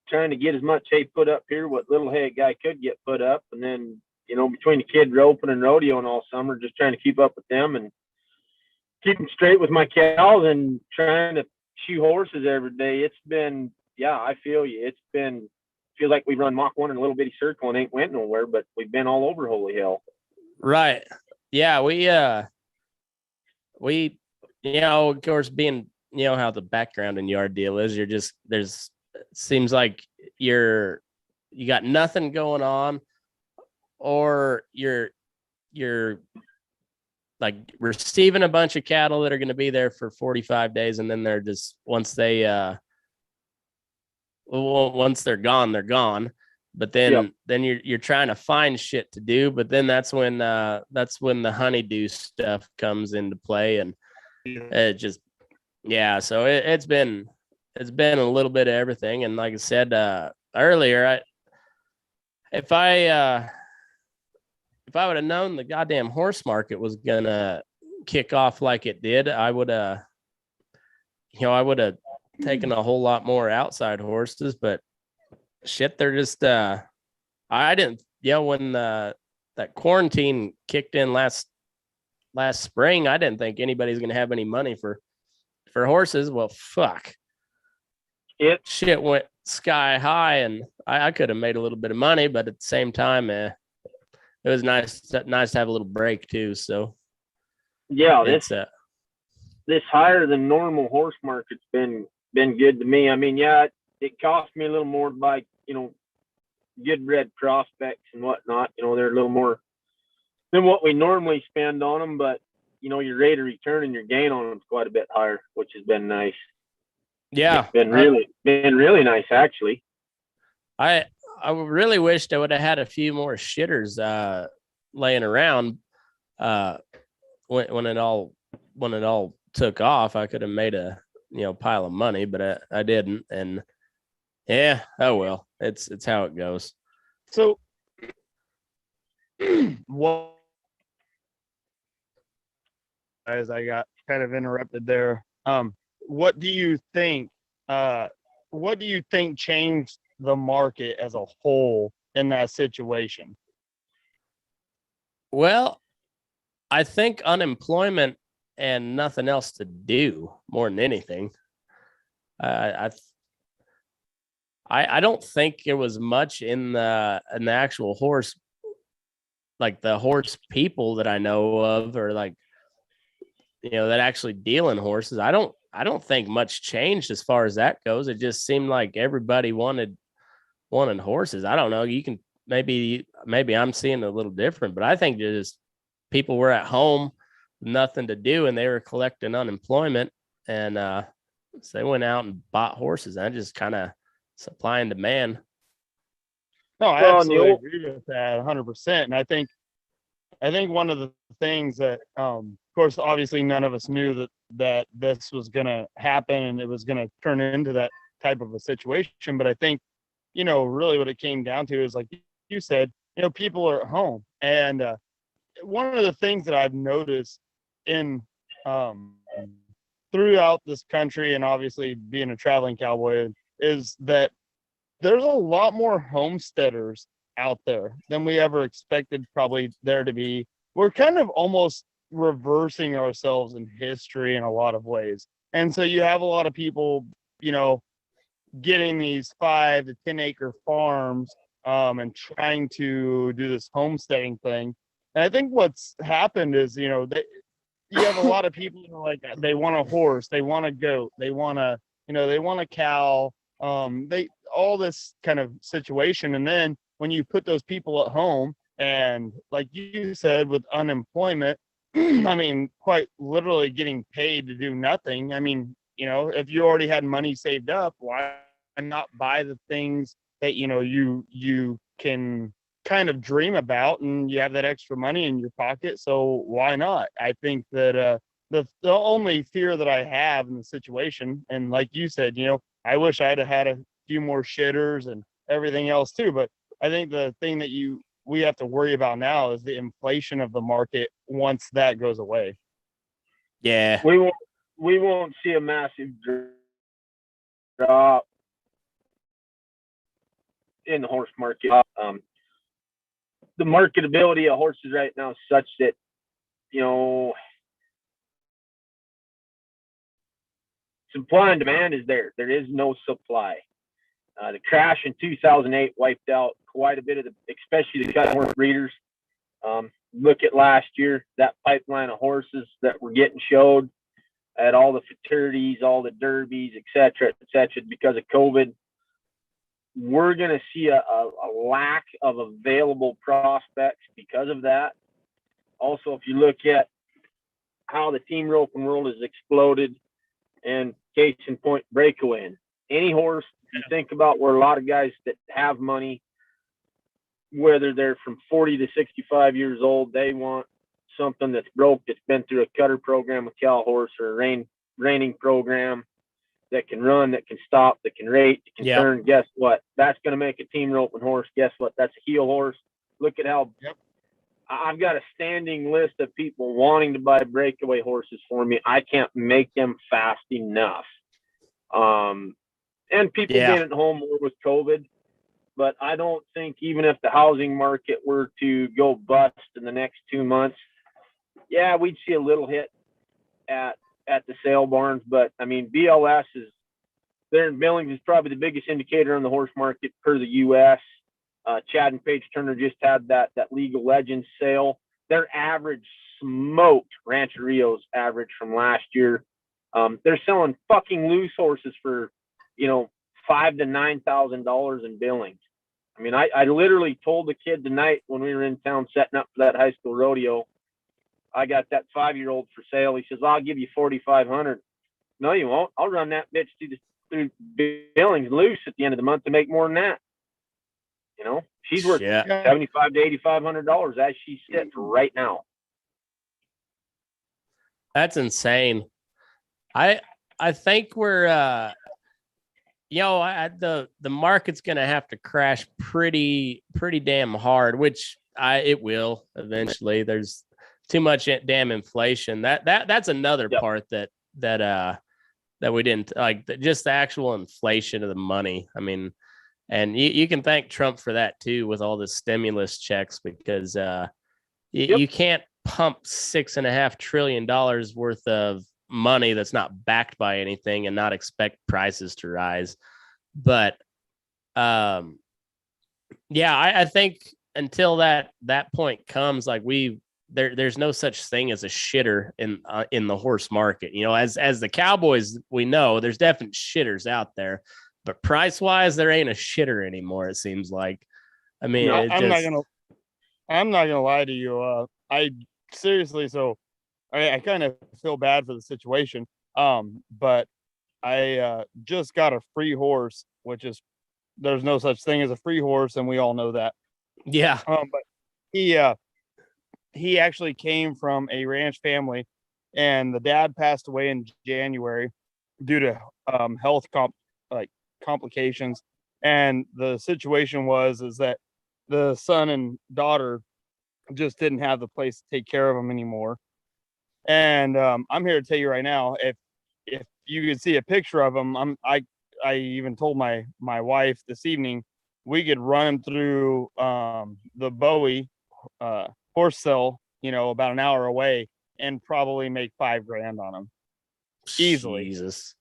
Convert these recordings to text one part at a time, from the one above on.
trying to get as much hay put up here, what little hay a guy could get put up. And then, between the kid roping and rodeoing all summer, just trying to keep up with them and keeping straight with my cows and trying to shoe horses every day. It's been, yeah, I feel you. It's been, feel like we run Mach 1 in a little bitty circle and ain't went nowhere, but we've been all over holy hell. Right. Yeah. We, of course, being, how the background and yard deal is, seems like you got nothing going on, or you're like receiving a bunch of cattle that are going to be there for 45 days. And then they're just, once they're gone, they're gone. But then you're trying to find shit to do. But then that's when the honeydew stuff comes into play. And it just, yeah. So it's been a little bit of everything. And like I said earlier, if I would have known the goddamn horse market was gonna kick off like it did, I would have taken a whole lot more outside horses. But shit, they're just I didn't, when that quarantine kicked in last spring, I didn't think anybody's gonna have any money for horses. Well, fuck, shit went sky high, and I could have made a little bit of money, but at the same time, it was nice to have a little break too. So yeah, this higher than normal horse market's been good to me. I mean, yeah, it cost me a little more to buy, good bred prospects and whatnot. They're a little more than what we normally spend on them, but your rate of return and your gain on them is quite a bit higher, which has been nice. Yeah, it's been really nice, actually. I really wished I would have had a few more shitters laying around when it all took off. I could have made a pile of money, but I didn't. And yeah, oh well, it's how it goes. So what, as I got kind of interrupted there, what do you think changed the market as a whole in that situation? Well, I think unemployment and nothing else to do more than anything. I don't think there was much in the actual horse, like the horse people that I know of, or like, that actually deal in horses. I don't think much changed as far as that goes. It just seemed like everybody wanted horses. I don't know. You can maybe I'm seeing it a little different, but I think just people were at home with nothing to do and they were collecting unemployment, and so they went out and bought horses. I just kind of supply and demand. No, I absolutely agree with that 100%. And I think one of the things that, of course, obviously none of us knew that this was going to happen and it was going to turn into that type of a situation. But I think, really what it came down to is, like you said, people are at home. And one of the things that I've noticed in throughout this country, and obviously being a traveling cowboy, is that there's a lot more homesteaders out there than we ever expected probably there to be. We're kind of almost reversing ourselves in history in a lot of ways. And so you have a lot of people, getting these 5 to 10 acre farms and trying to do this homesteading thing. And I think what's happened is, you have a lot of people who are like, they want a horse, they want a goat, they want a cow, all this kind of situation. And then when you put those people at home, and like you said, with unemployment, I mean, quite literally getting paid to do nothing. I mean, if you already had money saved up, why not buy the things that, you can kind of dream about, and you have that extra money in your pocket. So why not? I think that the only fear that I have in the situation, and like you said, I wish I'd have had a few more shitters and everything else too. But I think the thing that we have to worry about now is the inflation of the market once that goes away. Yeah. We won't see a massive drop in the horse market. The marketability of horses right now is such that, you know, supply and demand is there. There is no supply. The crash in 2008 wiped out quite a bit of especially the cut horse breeders. Look at last year, that pipeline of horses that were getting showed at all the fraternities, all the derbies, et cetera, because of COVID. We're going to see a lack of available prospects because of that. Also, if you look at how the team roping world has exploded, and case in point, breakaway. Any horse you think about where a lot of guys that have money, whether they're from 40 to 65 years old, they want something that's broke, that's been through a cutter program with Cal Horse or a reining program, that can run, that can stop, that can rate, that can turn. Guess what? That's going to make a team roping horse. Guess what? That's a heel horse. Look at how I've got a standing list of people wanting to buy breakaway horses for me. I can't make them fast enough. And people being at home more with COVID. But I don't think even if the housing market were to go bust in the next 2 months, we'd see a little hit at the sale barns. But I mean, BLS is there in Billings is probably the biggest indicator on the horse market per the U.S. Chad and Paige Turner just had that Legal Legends sale. Their average smoked Rancherios average from last year. They're selling fucking loose horses for, $5,000 to $9,000 in Billings. I mean, I literally told the kid tonight when we were in town setting up for that high school rodeo, I got that 5-year-old for sale. He says, I'll give you $4,500. No, you won't. I'll run that bitch through Billings loose at the end of the month to make more than that. She's worth $7,500 to $8,500 as she sits right now. That's insane. I think we're the market's gonna have to crash pretty damn hard, which it will eventually. There's too much damn inflation. That's another part that we didn't like. Just the actual inflation of the money. I mean, and you can thank Trump for that too, with all the stimulus checks, because you can't pump $6.5 trillion worth of money that's not backed by anything and not expect prices to rise. But I think until that point comes, like there's no such thing as a shitter in the horse market. As the Cowboys, we know there's definite shitters out there, but price wise, there ain't a shitter anymore. It seems like. I mean, I'm not gonna lie to you. I seriously, so I kind of feel bad for the situation. But I just got a free horse, which is, there's no such thing as a free horse, and we all know that. Yeah. But he actually came from a ranch family, and the dad passed away in January due to health complications. And the situation is that the son and daughter just didn't have the place to take care of him anymore. And I'm here to tell you right now, if you could see a picture of him, I even told my wife this evening we could run him through the Bowie horse sale, about an hour away, and probably make $5,000 on him easily. Jesus.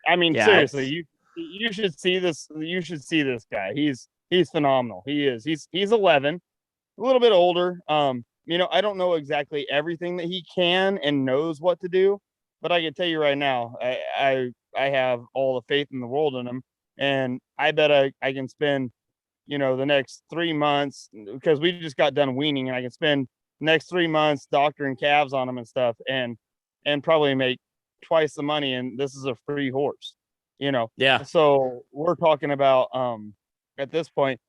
I mean, seriously, you should see this. You should see this guy. He's phenomenal. He is. He's 11, a little bit older. I don't know exactly everything that he can and knows what to do, but I can tell you right now, I have all the faith in the world in him, and I bet I can spend, the next 3 months, because we just got done weaning, and I can spend the next 3 months doctoring calves on him and stuff, and probably make twice the money. And this is a free horse, Yeah. So we're talking about at this point,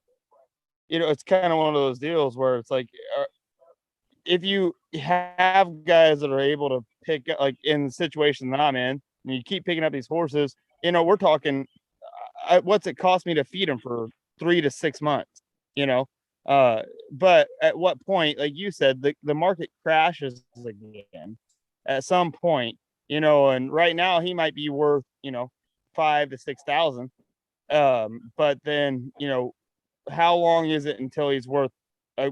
it's kind of one of those deals where it's like, if you have guys that are able to pick, like in the situation that I'm in, and you keep picking up these horses, we're talking, what's it cost me to feed them for 3 to 6 months, but at what point, like you said, the market crashes again at some point, and right now he might be worth, 5,000 to 6,000. But then, how long is it until he's worth?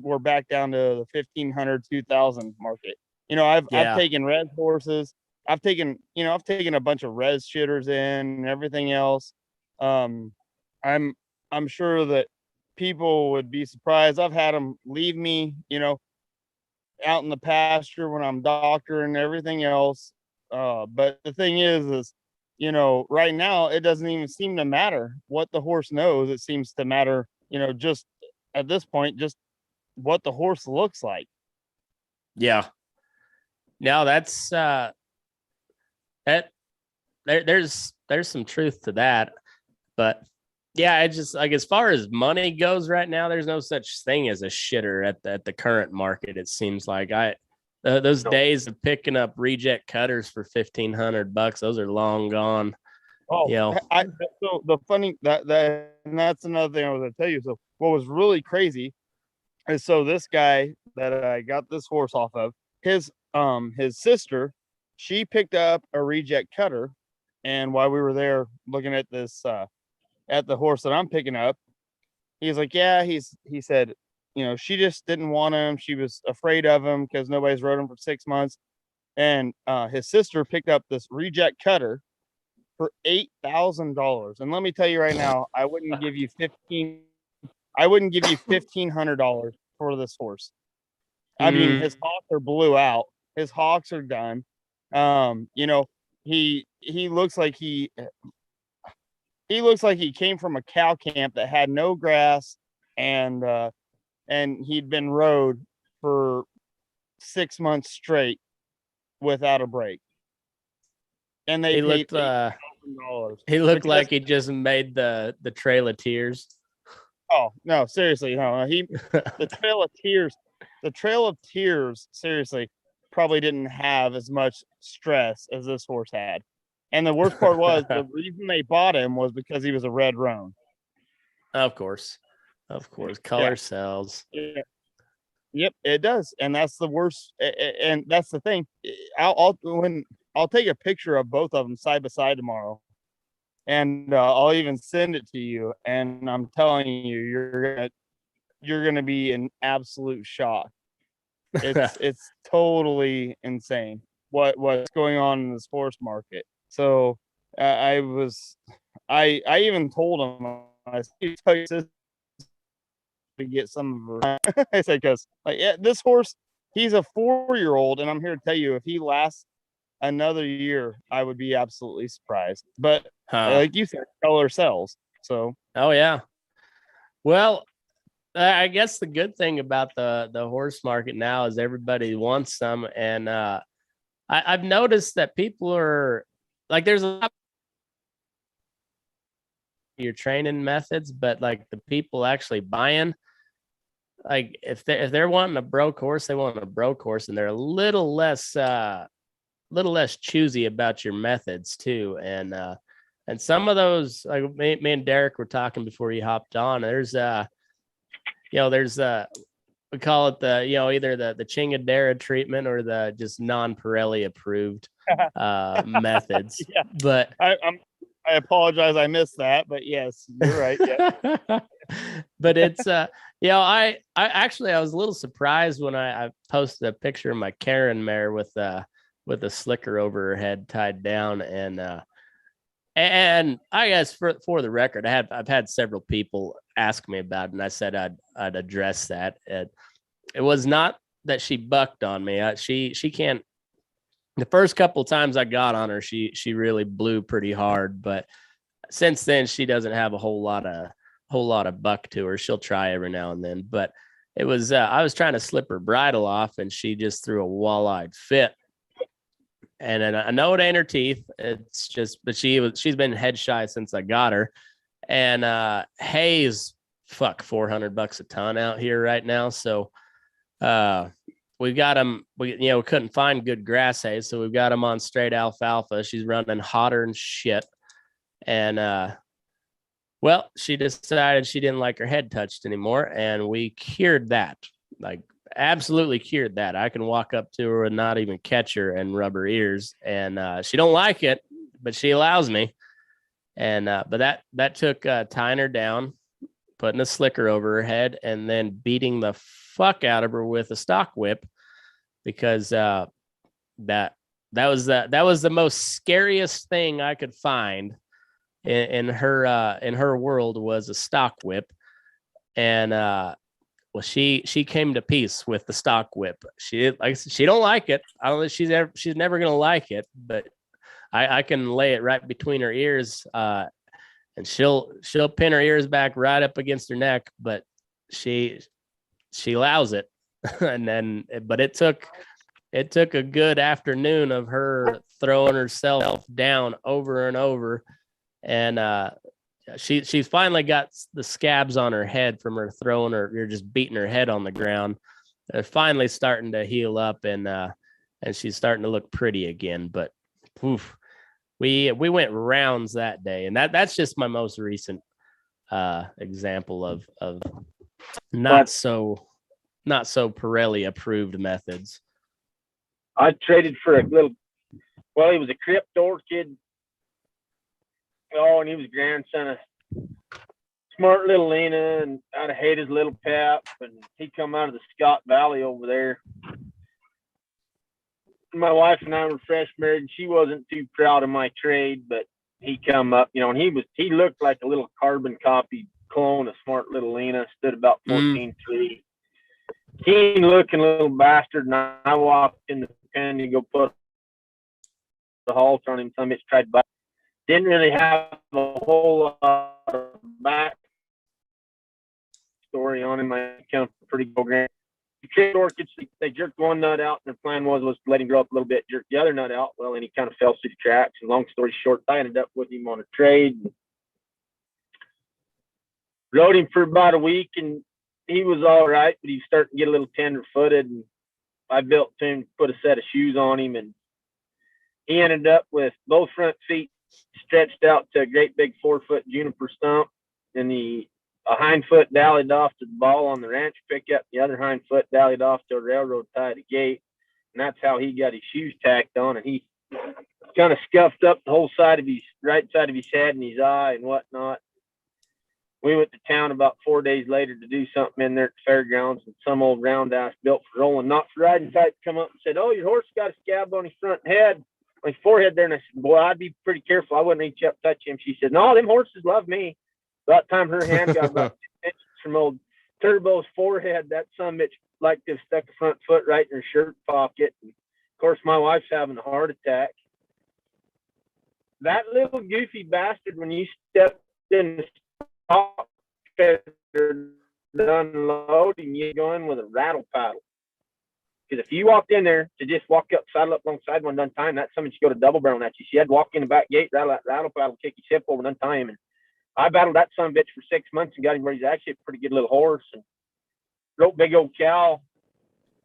We're back down to the 1,500, 2,000 market. I've taken res horses. I've taken a bunch of res shitters in and everything else. I'm sure that people would be surprised. I've had them leave me, out in the pasture when I'm doctoring and everything else. But the thing is, right now it doesn't even seem to matter what the horse knows. It seems to matter, just at this point, just what the horse looks like. Yeah. No, that's that there's some truth to that. But yeah, I just like as far as money goes right now, there's no such thing as a shitter at the current market. It seems like those days of picking up reject cutters for $1,500, those are long gone. Oh, so the funny and that's another thing I was going to tell you. So what was really crazy is this guy that I got this horse off of, his sister, she picked up a reject cutter, and while we were there looking at this at the horse that I'm picking up, he's like, yeah, he said, she just didn't want him. She was afraid of him because nobody's rode him for 6 months. And his sister picked up this reject cutter for $8,000. And let me tell you right now, I wouldn't give you $1,500 for this horse. I mean, his hocks are blew out. His hocks are done. He looks like he came from a cow camp that had no grass, and he'd been rode for 6 months straight without a break. And they paid $8,000. He looked like he just made the Trail of Tears. Oh no, seriously, no. The Trail of Tears, seriously, probably didn't have as much stress as this horse had. And the worst part was the reason they bought him was because he was a red roan. Of course. Color sells. Yeah. Yep, it does. And that's the worst. And that's the thing. I'll take a picture of both of them side by side tomorrow, and I'll even send it to you. And I'm telling you, you're gonna be in absolute shock. It's totally insane what's going on in this horse market. So I even told him, I said, to get some of her. I said, because this horse, he's a 4-year-old, and I'm here to tell you, if he lasts another year, I would be absolutely surprised. But like you said, color sells. So yeah. Well, I guess the good thing about the horse market now is everybody wants some, and I've noticed that people are like, there's a lot of your training methods, but like the people actually buying, like if they're wanting a broke horse, they want a broke horse, and they're a little less choosy about your methods too. And some of those, like me and Derek were talking before you hopped on. There's we call it the, either the Chingadera treatment or the just non-Parelli approved methods. Yeah. But I apologize, I missed that, but yes, you're right. Yeah. But it's I was a little surprised when I posted a picture of my Karen mare with a slicker over her head tied down, and I guess for the record, I've had several people ask me about it, and I said I'd address that. It was not that she bucked on me. She can't. The first couple of times I got on her, she really blew pretty hard, but since then she doesn't have a whole lot of buck to her. She'll try every now and then, but it was I was trying to slip her bridle off, and she just threw a wall-eyed fit. And I know it ain't her teeth. It's just, but she's been head shy since I got her. And hay's $400 a ton out here right now. So we got them. We couldn't find good grass hay, so we've got them on straight alfalfa. She's running hotter than shit. And well, she decided she didn't like her head touched anymore, and we cured that. Like, absolutely cured that. I can walk up to her and not even catch her and rub her ears, and she don't like it, but she allows me. And but that took tying her down, putting a slicker over her head and then beating the fuck out of her with a stock whip, because that was the most scariest thing I could find in her world, was a stock whip. And well, she came to peace with the stock whip. She don't like it. I don't think she's never gonna like it, but I can lay it right between her ears, and she'll pin her ears back right up against her neck, but she allows it. But it took a good afternoon of her throwing herself down over and over, and she's finally got the scabs on her head from her throwing her. You're just beating her head on the ground. They're finally starting to heal up, and she's starting to look pretty again. But oof, we went rounds that day, and that's just my most recent example of not so Parelli approved methods. I traded for he was a crypt orchid. Oh, and he was grandson of smart little Lena, and I'd hate his little pep, and he come out of the Scott Valley over there. My wife and I were fresh married, and she wasn't too proud of my trade, but he come up, and he looked like a little carbon copy clone of smart little Lena, stood about 14'3". Keen looking little bastard, and I walked in the pen to go put the halter on him. Some bitch tried to bite. Didn't really have a whole lot of back story on him. I count pretty good grand. The kid orchids, they jerked one nut out, and their plan was to let him grow up a little bit, jerk the other nut out. Well, and he kind of fell through the tracks. And long story short, I ended up with him on a trade. Rode him for about a week, and he was all right, but he was starting to get a little tender-footed. And I built to him, put a set of shoes on him, and he ended up with both front feet stretched out to a great big 4-foot juniper stump, and a hind foot dallied off to the ball on the ranch pickup. The other hind foot dallied off to a railroad tie at a gate, and that's how he got his shoes tacked on. And he kind of scuffed up the whole side of his right side of his head and his eye and whatnot. We went to town about 4 days later to do something in there at the fairgrounds, and some old round ass built for rolling, not for riding type come up and said, "Oh, your horse got a scab on his front head, on his forehead there." And I said, "Boy, I'd be pretty careful. I wouldn't reach up touch him." She said, "No, them horses love me." About the time her hand got about 2 inches from old Turbo's forehead, that son bitch like to have stuck a front foot right in her shirt pocket. And of course, my wife's having a heart attack. That little goofy bastard, when you stepped in the stock unloading, you go in with a rattle paddle. Because if you walked in there to just walk up, saddle up alongside one, untie him, that's something you go to double barrel at you. She had to walk in the back gate, rattle paddle, kick his hip over, and untie him. And I battled that son of a bitch for 6 months and got him where he's actually a pretty good little horse. And wrote big old cow.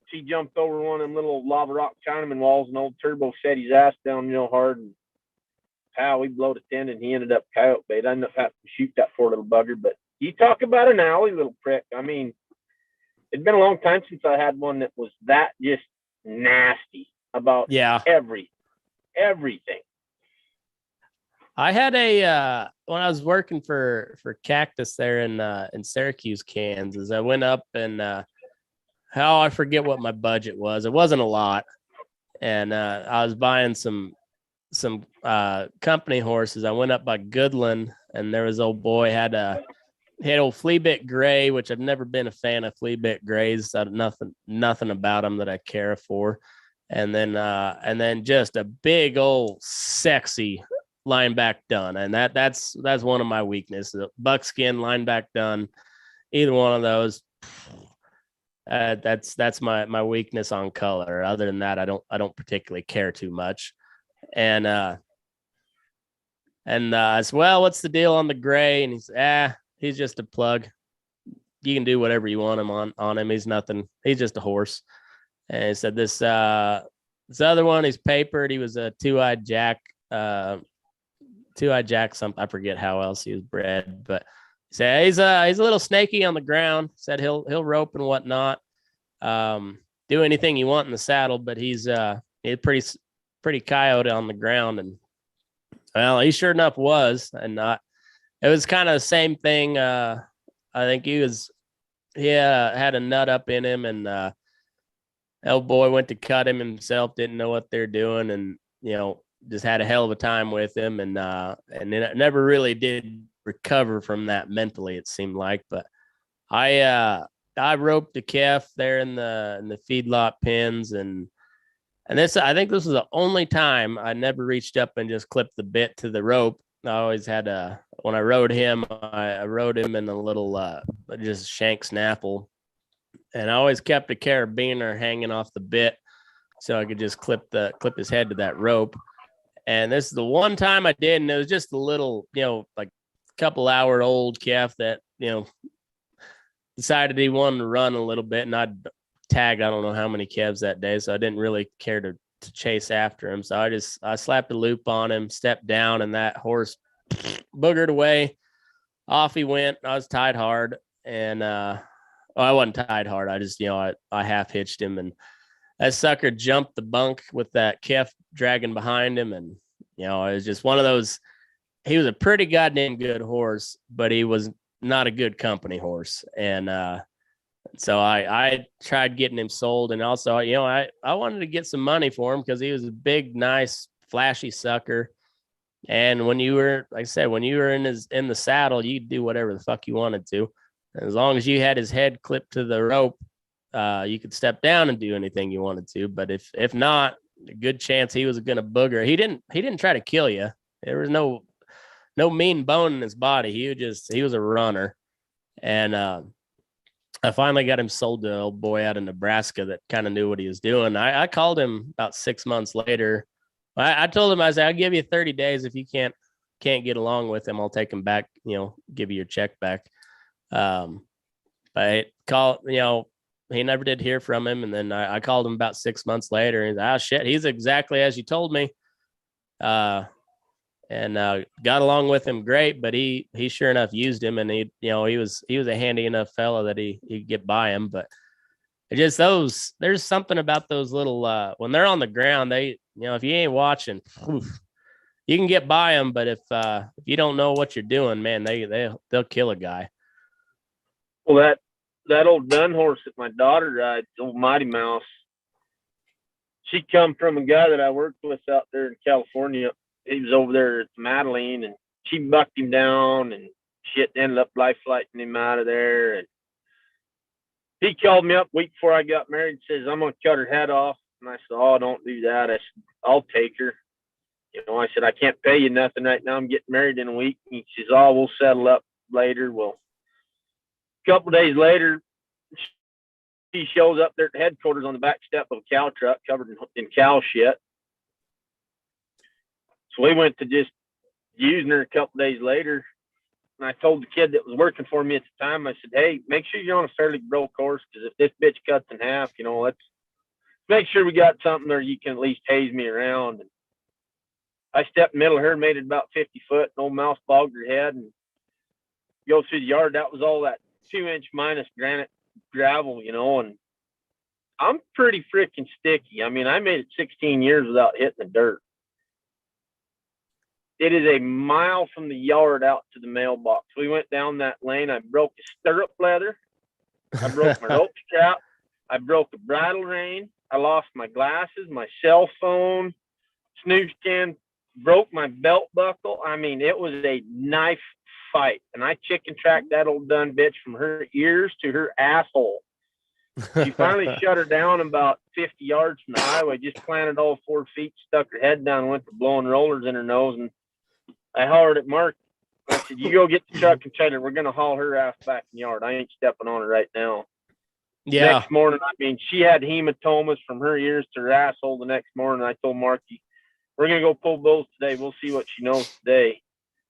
She jumped over one of them little lava rock Chinaman walls, and old Turbo set his ass down real hard. And pow, we blowed a tendon. He ended up coyote bait. I ended up having to shoot that poor little bugger. But you talk about an alley little prick. I mean, it'd been a long time since I had one that was that just nasty about everything. I had when I was working for Cactus there in Syracuse, Kansas, I went up and I forget what my budget was. It wasn't a lot. And I was buying some company horses. I went up by Goodland, and there was old boy had old flea bit gray, which I've never been a fan of flea bit grays. Nothing about them that I care for. And then just a big old sexy lineback dun, and that's one of my weaknesses. Buckskin lineback dun, either one of those. That's my weakness on color. Other than that, I don't particularly care too much. And I said, "Well, what's the deal on the gray?" And he said, "He's just a plug. You can do whatever you want him on him. He's nothing. He's just a horse." And he said, this other one, he's papered. He was a two-eyed jack something. I forget how else he was bred, but he said he's a little snaky on the ground. Said he'll rope and whatnot. Do anything you want in the saddle, but he's pretty coyote on the ground. And well, he sure enough was. And it was kind of the same thing I think he had a nut up in him, and old boy went to cut him himself, didn't know what they're doing, and just had a hell of a time with him, and then it never really did recover from that mentally, it seemed like. But I roped the calf there in the feedlot pens, and I think this was the only time I never reached up and just clipped the bit to the rope. I always had when I rode him, I rode him in a little just shank snaffle, and I always kept a carabiner hanging off the bit so I could just clip his head to that rope. And this is the one time I did, and it was just a little, like couple hour old calf that, decided he wanted to run a little bit, and I'd tagged I don't know how many calves that day, so I didn't really care to chase after him. So I slapped a loop on him, stepped down, and that horse boogered away. Off he went. I was tied hard, and I wasn't tied hard. I just, I half hitched him, and that sucker jumped the bunk with that calf dragging behind him. And, it was just one of those. He was a pretty goddamn good horse, but he was not a good company horse. And so I tried getting him sold. And also, I wanted to get some money for him because he was a big, nice, flashy sucker. And when you were, like I said, when you were in the saddle, you could do whatever the fuck you wanted to. And as long as you had his head clipped to the rope, you could step down and do anything you wanted to. But if not, a good chance he was going to booger. He didn't try to kill you. There was no mean bone in his body. He was a runner. And I finally got him sold to an old boy out of Nebraska that kind of knew what he was doing. I called him about 6 months later. I told him, I said, I'll give you 30 days. If you can't get along with him, I'll take him back, give you your check back. But he never did hear from him. And then I called him about 6 months later, and he's like, oh shit, he's exactly as you told me. And got along with him great, but he sure enough used him, and he was a handy enough fella that he could get by him. But it just there's something about those little when they're on the ground, they if you ain't watching, you can get by them, but if you don't know what you're doing, man, they'll kill a guy. Well, that old dun horse that my daughter rides, old Mighty Mouse, she come from a guy that I worked with out there in California. He was over there at Madeline, and she bucked him down, and shit ended up life flighting him out of there. And he called me up a week before I got married and says, I'm going to cut her head off. And I said, oh, don't do that. I said, I'll take her. I said, I can't pay you nothing right now. I'm getting married in a week. And he says, oh, we'll settle up later. Well, a couple of days later, she shows up there at the headquarters on the back step of a cow truck covered in cow shit. So we went to just using her a couple of days later. And I told the kid that was working for me at the time, I said, hey, make sure you're on a fairly broke horse, because if this bitch cuts in half, let's make sure we got something there you can at least haze me around. And I stepped in the middle of her and made it about 50 foot. And old Mouse bogged her head and go through the yard. That was all that 2-inch minus granite gravel, and I'm pretty freaking sticky. I mean, I made it 16 years without hitting the dirt. It is a mile from the yard out to the mailbox. We went down that lane. I broke a stirrup leather. I broke my rope strap. I broke a bridle rein. I lost my glasses, my cell phone, snooze can, broke my belt buckle. I mean, it was a knife fight. And I chicken tracked that old dun bitch from her ears to her asshole. She finally shut her down about 50 yards from the highway, just planted all 4 feet, stuck her head down, and went to blowing rollers in her nose. And I hollered at Mark. I said, you go get the truck and trailer. We're going to haul her ass back in the yard. I ain't stepping on her right now. Yeah. Next morning, I mean, she had hematomas from her ears to her asshole the next morning. I told Marky, we're going to go pull bulls today. We'll see what she knows today.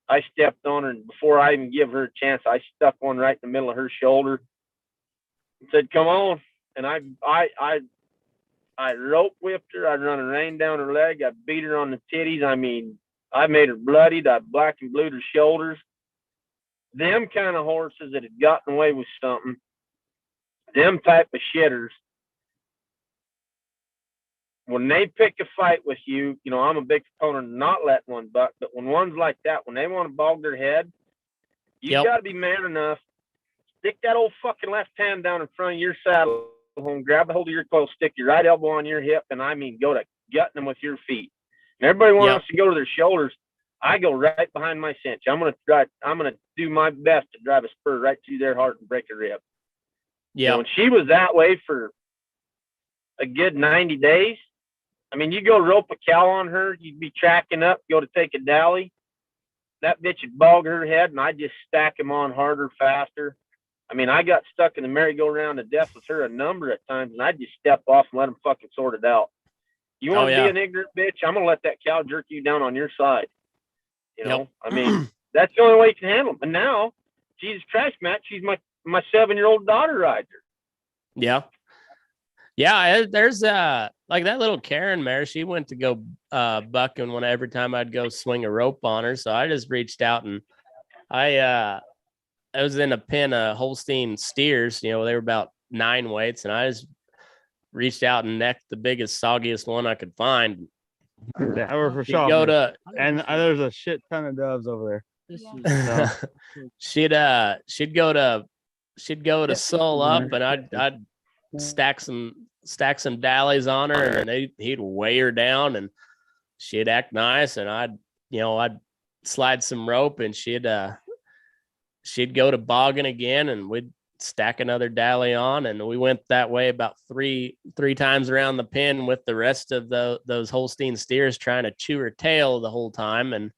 I stepped on her, and before I even give her a chance, I stuck one right in the middle of her shoulder and said, come on. And I rope whipped her. I run a rein down her leg. I beat her on the titties. I mean, I made her bloodied. I black and blued her shoulders. Them kind of horses that had gotten away with something, them type of shitters, when they pick a fight with you, I'm a big proponent of not letting one buck, but when one's like that, when they want to bog their head, you got to be man enough stick that old fucking left hand down in front of your saddle home, grab a hold of your clothes, stick your right elbow on your hip, and I mean go to gutting them with your feet. And everybody wants to go to their shoulders. I go right behind my cinch. I'm gonna do my best to drive a spur right through their heart and break a rib. Yeah. And she was that way for a good 90 days. I mean, you go rope a cow on her, you'd be tracking up, go to take a dally. That bitch would bog her head, and I'd just stack him on harder, faster. I mean, I got stuck in the merry-go-round to death with her a number of times, and I'd just step off and let them fucking sort it out. You want to be an ignorant bitch? I'm going to let that cow jerk you down on your side. You know, I mean, that's the only way you can handle them. And now, Jesus Christ, Matt, she's my 7-year-old daughter rides her. Yeah. Yeah, there's like that little Karen mare, she went to go bucking every time I'd go swing a rope on her. So I just reached out and I was in a pen of Holstein steers, you know, they were about 9 weights, and I just reached out and necked the biggest, soggiest one I could find. Yeah, we're for sure. And there's a shit ton of doves over there. She'd go to sull up, and I'd stack some dallies on her, and he'd weigh her down, and she'd act nice, and I'd slide some rope, and she'd go to bogging again, and we'd stack another dally on, and we went that way about three times around the pen with the rest of those Holstein steers trying to chew her tail the whole time. And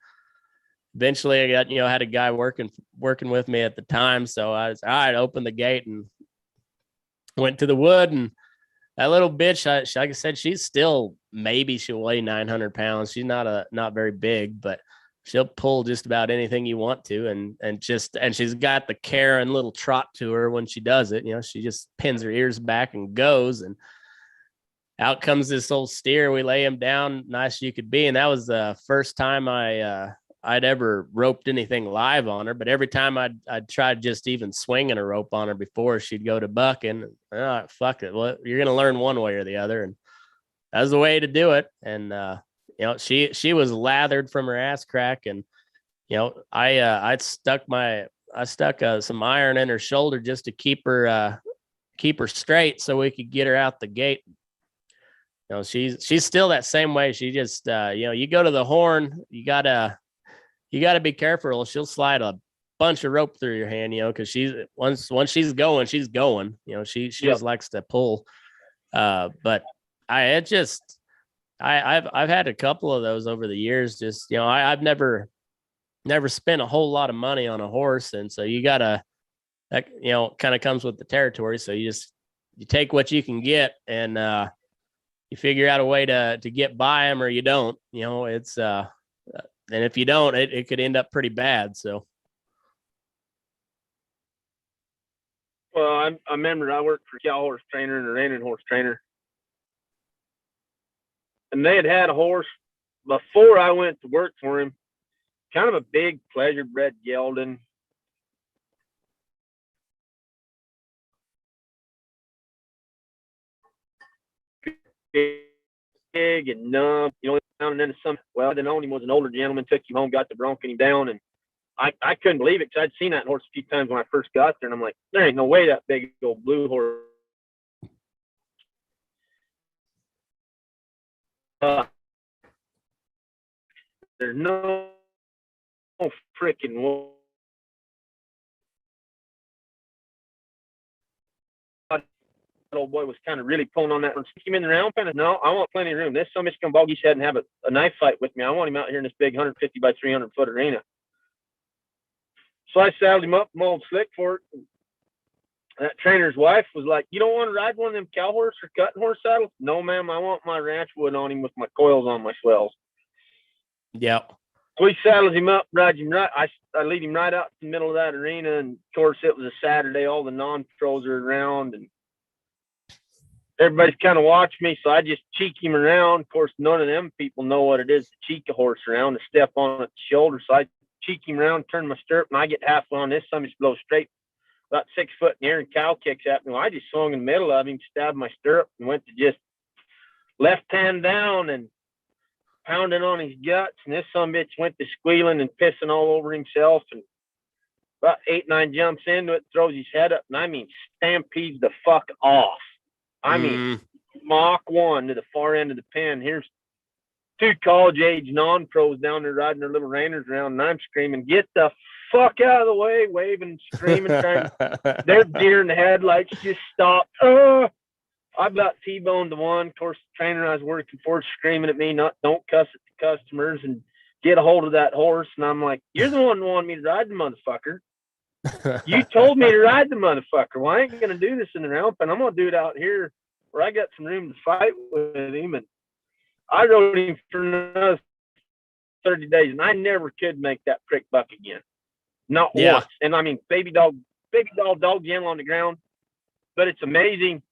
eventually I got, had a guy working with me at the time, so I was all right, opened the gate and went to the wood. And that little bitch, like I said, she's still, maybe she'll weigh 900 pounds. She's not very big, but she'll pull just about anything you want to. And she's got the Karen little trot to her when she does it. She just pins her ears back and goes, and out comes this old steer. We lay him down nice as you could be. And that was the first time I'd ever roped anything live on her, but every time I'd tried just even swinging a rope on her before, she'd go to bucking. Fuck it. Well, you're going to learn one way or the other. And that was the way to do it. And, she was lathered from her ass crack. And, I stuck some iron in her shoulder just to keep her straight so we could get her out the gate. She's still that same way. She just, you go to the horn, you gotta be careful. She'll slide a bunch of rope through your hand, because once she's going, she's going. She just likes to pull. But I've had a couple of those over the years. Just I've never spent a whole lot of money on a horse, and so you gotta, that kind of comes with the territory. So you take what you can get, and you figure out a way to get by them, or you don't. It's and if you don't, it could end up pretty bad. So. Well, I remember I worked for a cow horse trainer and a reining horse trainer. And they had a horse before I went to work for him, kind of a big pleasure bred gelding. Big and numb, and then I didn't own him, was an older gentleman, took him home, got the bronking him down, and I couldn't believe it, because I'd seen that horse a few times when I first got there, and I'm like, there ain't no way that big old blue horse. There's no freaking old boy was kind of really pulling on that one. Stick him in the round pen. No, I want plenty of room. This son bitch come bog his head and have a knife fight with me. I want him out here in this big 150 by 300 foot arena. So I saddled him up, mauled slick for it. That trainer's wife was like, "You don't want to ride one of them cow horse or cutting horse saddles?" "No, ma'am. I want my ranch wood on him with my coils on my swells." Yep. So we saddled him up, ride him right. I lead him right out to the middle of that arena, and of course it was a Saturday. All the non-pros are around, and everybody's kind of watching me. So I just cheek him around. Of course, none of them people know what it is to cheek a horse around, to step on its shoulder. So I cheek him around, turn my stirrup, and I get halfway on this. Some just blow straight about 6 foot in the air, and cow kicks at me. Well, I just swung in the middle of him, stabbed my stirrup, and went to just left hand down and pounding on his guts. And this son bitch went to squealing and pissing all over himself. And about 8-9 jumps into it, throws his head up, and I mean stampedes the fuck off. I mean Mach 1 to the far end of the pen. Here's 2 college-age non-pros down there riding their little reiners around, and I'm screaming, "Get the fuck out of the way," waving, screaming, trying. Their deer in the headlights just stopped. I about T-boned the one. Of course, the trainer I was working for screaming at me, "Don't cuss at the customers and get a hold of that horse." And I'm like, "You're the one who wanted me to ride the motherfucker. You told me to ride the motherfucker. Well, I ain't going to do this in the ramp, and I'm going to do it out here where I got some room to fight with him." And I rode him for another 30 days, and I never could make that prick buck again. Not once. And I mean, baby dog gentle on the ground. But it's amazing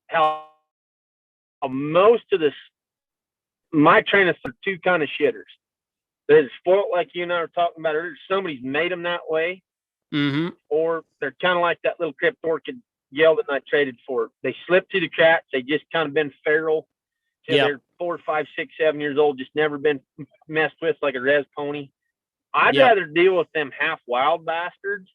how most of my trainers are 2 kind of shitters. They're spoiled, like you and I were talking about earlier. Somebody's made them that way, or they're kind of like that little Crypt Orchid yell that I traded for. They slip through the cracks. They just kind of been feral till they're 4, 5, 6, 7 years old. Just never been messed with like a res pony. I'd rather deal with them half wild bastards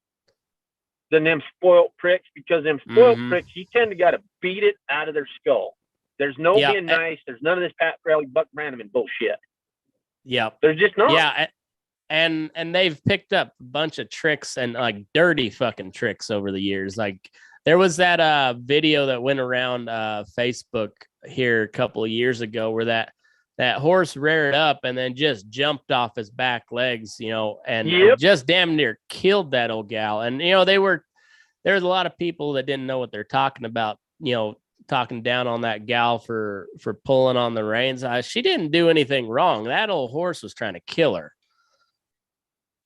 than them spoiled pricks, because them spoiled pricks, you tend to got to beat it out of their skull. There's no being nice. There's none of this Pat Pirelli, Buck Brannaman bullshit. Yeah. There's just not. Yeah. And they've picked up a bunch of tricks and like dirty fucking tricks over the years. Like there was that video that went around Facebook here a couple of years ago where that horse reared up and then just jumped off his back legs, and just damn near killed that old gal. And, there's a lot of people that didn't know what they're talking about, talking down on that gal for pulling on the reins. She didn't do anything wrong. That old horse was trying to kill her.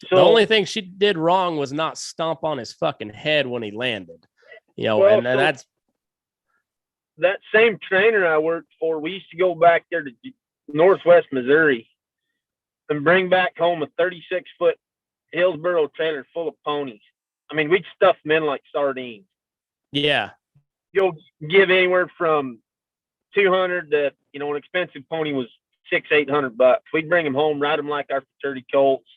So, the only thing she did wrong was not stomp on his fucking head when he landed, and that's that same trainer I worked for. We used to go back there to Northwest Missouri and bring back home a 36-foot Hillsboro trailer full of ponies. I mean, we'd stuff them in like sardines. Yeah. You'll give anywhere from 200 to, an expensive pony was $600-800. We'd bring them home, ride them like our fraternity colts.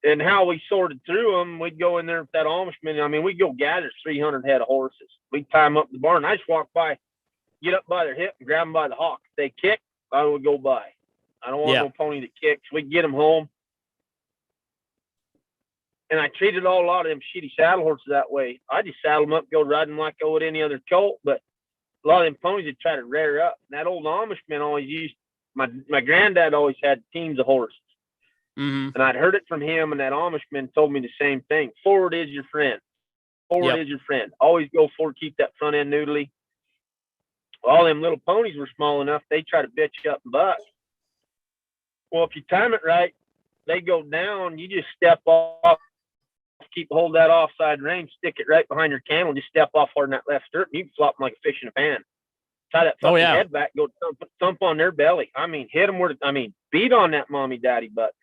And how we sorted through them, we'd go in there with that Amishman. I mean, we'd go gather 300 head of horses. We'd tie them up in the barn. I just walk by, get up by their hip and grab them by the hock. If they kick, I would go by. I don't want no pony that kicks. We'd get them home. And I treated a lot of them shitty saddle horses that way. I just saddle them up, go ride them like I would any other colt. But a lot of them ponies would try to rear up. And that old Amishman always used, my granddad always had teams of horses. And I'd heard it from him, and that Amishman told me the same thing. Forward is your friend. Forward is your friend. Always go forward, keep that front end noodly. All them little ponies were small enough, they try to bitch you up and buck. Well, if you time it right, they go down, you just step off, hold that offside rein, stick it right behind your cantle, just step off hard in that left stirrup, and you can flop them like a fish in a pan. Tie that fucking head back, go thump on their belly. I mean, hit them where, beat on that mommy daddy butt.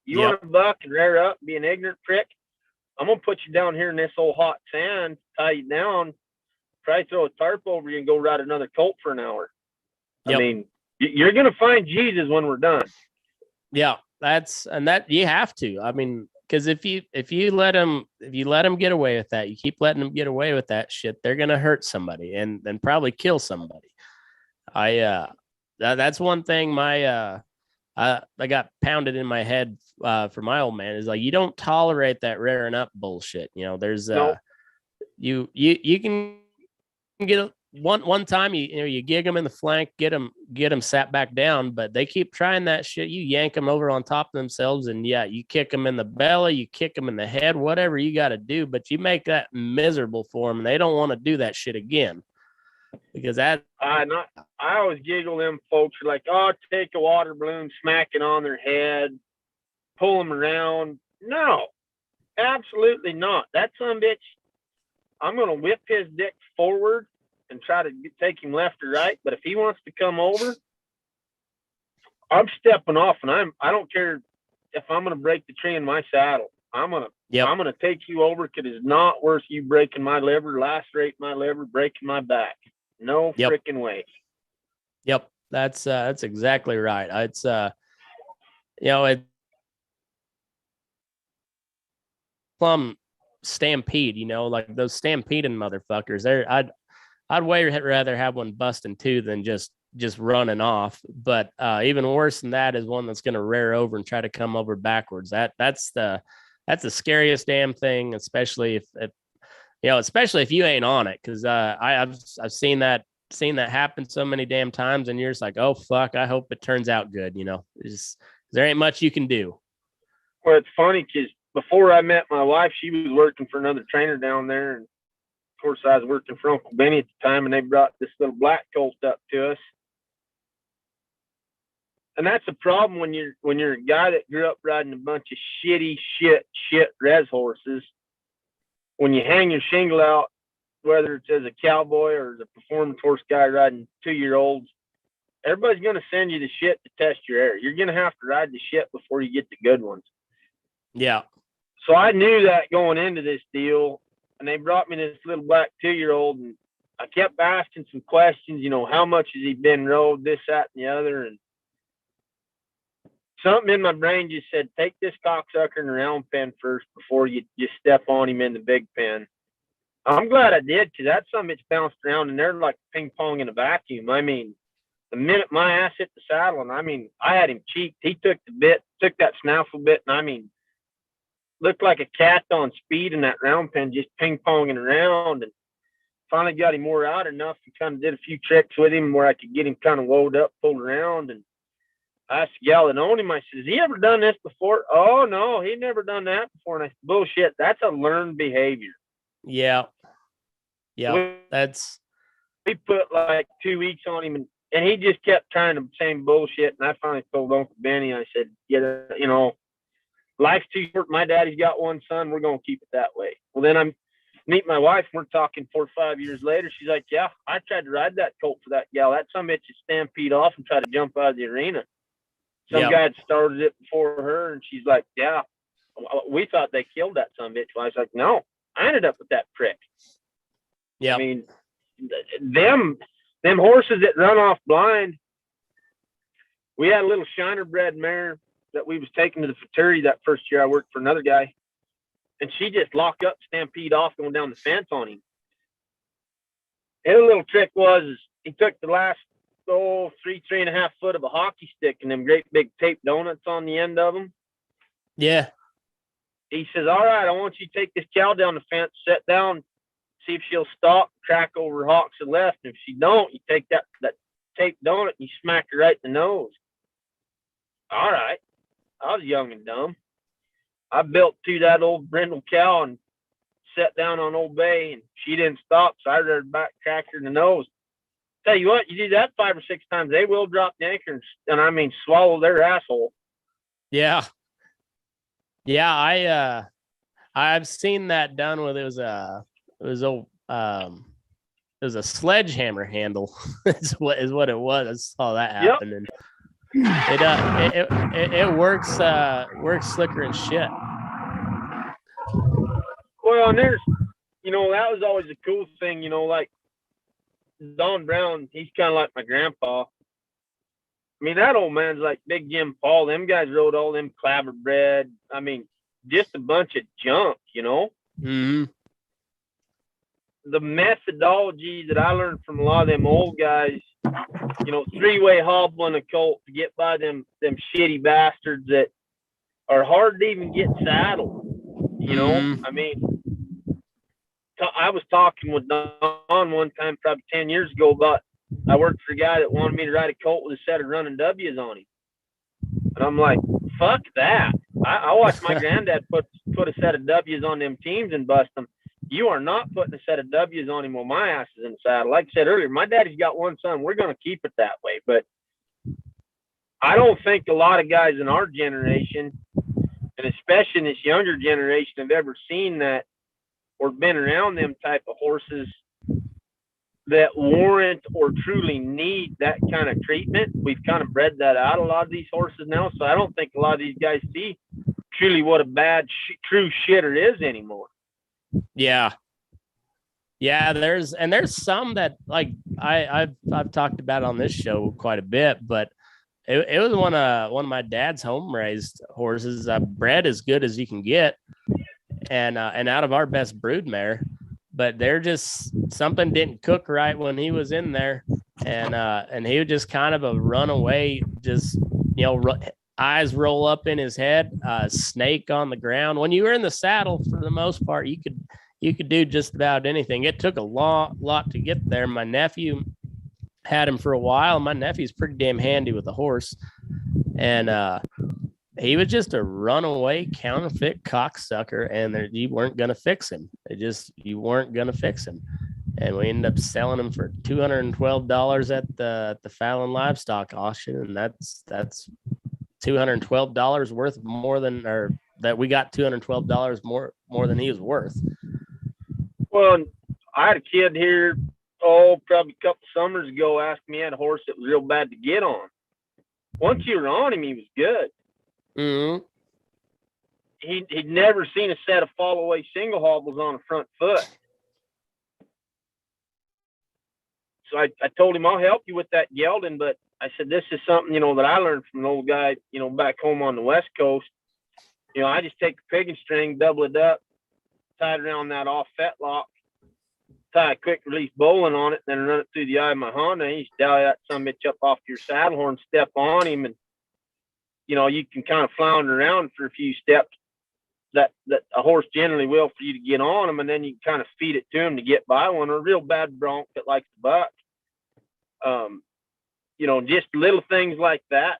You want to buck and rear up and be an ignorant prick? I'm going to put you down here in this old hot sand, tie you down, try to throw a tarp over you and go ride another colt for an hour. I mean, you're going to find Jesus when we're done. Yeah, that you have to. I mean, because if you let them get away with that, you keep letting them get away with that shit, they're going to hurt somebody and probably kill somebody. That's one thing I got pounded in my head for my old man is like, you don't tolerate that rearing up bullshit. There's you can get one time you gig them in the flank, get them sat back down, but they keep trying that shit. You yank them over on top of themselves, and you kick them in the belly, you kick them in the head, whatever you got to do, but you make that miserable for them, and they don't want to do that shit again. Because I always giggle them folks are like, take a water balloon, smack it on their head, pull them around. No, absolutely not. That son bitch, I'm going to whip his dick forward and try to take him left or right. But if he wants to come over, I'm stepping off, and I don't care if I'm going to break the tree in my saddle. I'm gonna take you over because it's not worth you breaking my liver, lacerating my liver, breaking my back. No freaking way. Yep. That's exactly right. It's it plum stampede, like those stampeding motherfuckers. I'd way rather have one busting two than just running off. But even worse than that is one that's going to rear over and try to come over backwards. That's the scariest damn thing, especially if you ain't on it. Cause I've seen that happen so many damn times, and you're just like, oh fuck, I hope it turns out good. There ain't much you can do. Well, it's funny because before I met my wife, she was working for another trainer down there, and of course I was working for Uncle Benny at the time, and they brought this little black colt up to us. And that's a problem when you're a guy that grew up riding a bunch of shit res horses. When you hang your shingle out, whether it's as a cowboy or as a performance horse guy riding 2-year-olds, everybody's going to send you the shit to test your air. You're going to have to ride the shit before you get the good ones. Yeah. So I knew that going into this deal, and they brought me this little black 2-year-old, and I kept asking some questions, how much has he been rode, this, that, and the other, and something in my brain just said, take this cocksucker in the round pen first before you just step on him in the big pen. I'm glad I did, because that son bitch bounced around, and they're like ping pong in a vacuum. I mean, the minute my ass hit the saddle, and I had him cheeked. He took the bit, took that snaffle bit, and looked like a cat on speed in that round pen, just ping ponging around, and finally got him wore out enough and kind of did a few tricks with him where I could get him kind of woed up, pulled around, and I asked the gal that owned him, I said, has he ever done this before? Oh, no, he never done that before. And I said, bullshit, that's a learned behavior. Yeah. Yeah, we put like 2 weeks on him, and he just kept trying the same bullshit. And I finally told Uncle Benny, I said, life's too short. My daddy's got one son. We're going to keep it that way. Well, then I meet my wife. We're talking 4 or 5 years later. She's like, yeah, I tried to ride that colt for that gal. That son bitch just stampede off and try to jump out of the arena. Some guy had started it before her, and she's like, yeah, we thought they killed that son bitch. Well, I was like, no, I ended up with that prick. Yeah. I mean, them horses that run off blind. We had a little shiner bred mare that we was taking to the Futuri that first year I worked for another guy, and she just locked up, stampede off, going down the fence on him. And the little trick was he took the last 3.5 foot of a hockey stick and them great big tape donuts on the end of them. Yeah. He says, all right, I want you to take this cow down the fence, sit down, see if she'll stop, track over hocks and left. And if she don't, you take that tape donut and you smack her right in the nose. All right. I was young and dumb. I built to that old brindle cow and sat down on Old Bay, and she didn't stop, so I reared back, cracked her in the nose. Tell you what, you do that 5 or 6 times, they will drop the anchor and swallow their asshole. Yeah. Yeah, I've seen that done with it was a sledgehammer handle is what it was. I saw that happen. Yep. And it works slicker and shit. Well, and there's that was always a cool thing, like Don Brown, he's kind of like my grandpa. I mean, that old man's like Big Jim Paul. Them guys rode all them clabber bred. I mean, just a bunch of junk, Mm-hmm. The methodology that I learned from a lot of them old guys, 3-way hobbling a colt to get by them shitty bastards that are hard to even get saddled. Mm-hmm. I mean, I was talking with Don one time, probably 10 years ago, about I worked for a guy that wanted me to ride a colt with a set of running W's on him. And I'm like, fuck that. I watched my granddad put a set of W's on them teams and bust them. You are not putting a set of W's on him while my ass is in the saddle. Like I said earlier, my daddy's got one son. We're going to keep it that way. But I don't think a lot of guys in our generation, and especially in this younger generation, have ever seen that or been around them type of horses that warrant or truly need that kind of treatment. We've kind of bred that out, a lot of these horses now. So I don't think a lot of these guys see truly what a bad, true shitter is anymore. Yeah. Yeah, there's some that like I've talked about on this show quite a bit, but it was one of my dad's home raised horses, bred as good as you can get, and out of our best brood mare, but they're just something didn't cook right when he was in there, and he was just kind of a runaway, just eyes roll up in his head, snake on the ground. When you were in the saddle, for the most part, you could do just about anything. It took a lot to get there. My nephew had him for a while. My nephew's pretty damn handy with a horse, and he was just a runaway counterfeit cocksucker, and you weren't gonna fix him. You weren't gonna fix him, and we ended up selling him for $212 at the Fallon livestock auction, and that's $212 worth more than, or that we got $212 more than he was worth. Well, I had a kid here, probably a couple summers ago, asked me had a horse that was real bad to get on. Once you were on him, he was good. Mm-hmm. He'd never seen a set of fall away single hobbles on a front foot. So I told him, I'll help you with that gelding, but I said, this is something, that I learned from an old guy, back home on the West Coast. I just take a pigging string, double it up, tie it around that off fetlock, tie a quick release bowline on it, then run it through the eye of my Honda. And you just dial that sumbitch up off your saddle horn, step on him, and you can kind of flounder around for a few steps that a horse generally will for you to get on him, and then you can kind of feed it to him to get by one. Or a real bad bronc that likes to buck. Just little things like that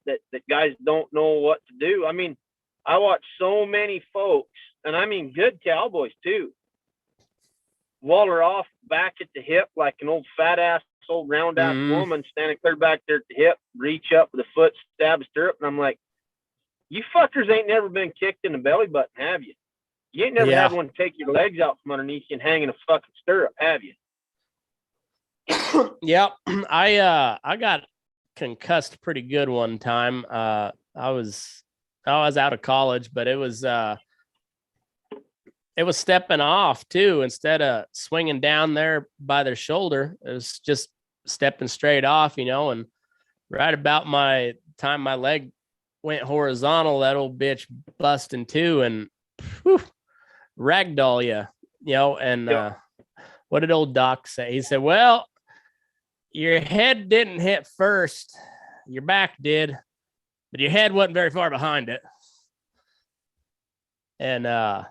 guys don't know what to do. I mean, I watch so many folks, and I mean good cowboys too, waller off back at the hip like an old fat ass, old round ass woman standing clear back there at the hip, reach up with a foot, stab a stirrup, and I'm like, you fuckers ain't never been kicked in the belly button, have you? You ain't never had one take your legs out from underneath you and hang in a fucking stirrup, have you? Yep. I got concussed pretty good one time. I was out of college, but it was stepping off too. Instead of swinging down there by their shoulder, it was just stepping straight off, and right about my time my leg went horizontal, that old bitch bust in two and ragdoll you, and what did old Doc say? He said, well, your head didn't hit first, your back did, but your head wasn't very far behind it. And I'd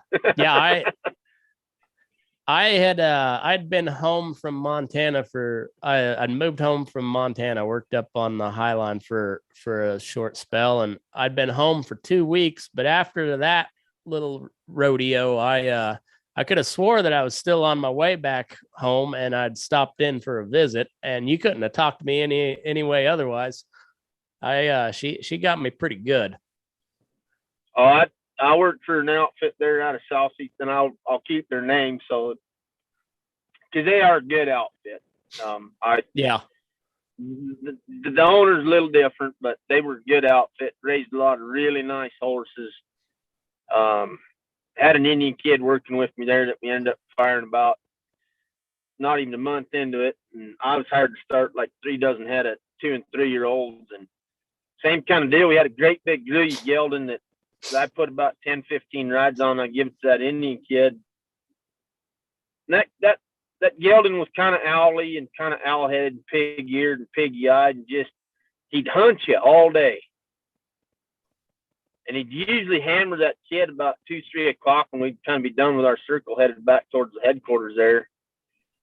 been home from Montana I'd moved home from Montana, worked up on the High Line for a short spell, and I'd been home for 2 weeks. But after that little rodeo, I could have swore that I was still on my way back home, and I'd stopped in for a visit, and you couldn't have talked to me any way otherwise. She got me pretty good. Oh, I worked for an outfit there out of Southeast, and I'll keep their name, so because they are a good outfit. The owner's a little different, but they were a good outfit. Raised a lot of really nice horses. Had an Indian kid working with me there that we ended up firing about not even a month into it, and I was hired to start like 3 dozen head of 2 and 3 year olds, and same kind of deal. We had a great big Louis gelding that I put about 10, 15 rides on. I give it to that Indian kid. And that gelding was kind of owly and kind of owl-headed and pig-eared and piggy-eyed, and just, he'd hunt you all day. And he'd usually hammer that kid about 2, 3 o'clock when we'd kind of be done with our circle, headed back towards the headquarters there.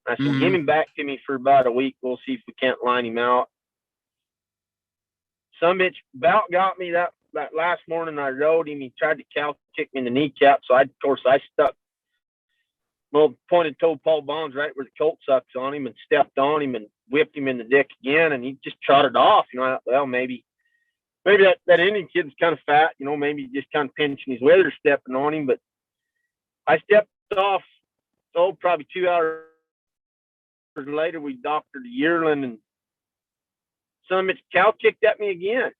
And I said, give him back to me for about a week. We'll see if we can't line him out. Some bitch about got me that last morning. I rode him. He tried to cow kick me in the kneecap. So I stuck pointed toe Paul Bonds right where the colt sucks on him and stepped on him and whipped him in the dick again. And he just trotted off. Well, maybe that Indian kid's kind of fat, maybe just kind of pinching his weather, stepping on him. But I stepped off, probably 2 hours later, we doctored the yearling, and some bitch cow kicked at me again.